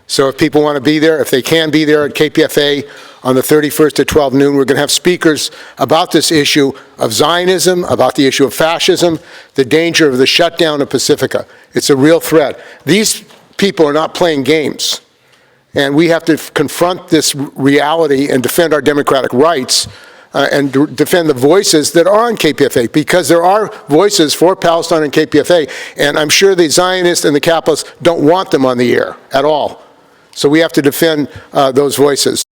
So if people want to be there, if they can be there at KPFA on the 31st at 12 noon, we're going to have speakers about this issue of Zionism, about the issue of fascism, the danger of the shutdown of Pacifica. It's a real threat. These people are not playing games. And we have to confront this reality and defend our democratic rights and defend the voices that are on KPFA, because there are voices for Palestine and KPFA, and I'm sure the Zionists and the capitalists don't want them on the air at all. So we have to defend those voices.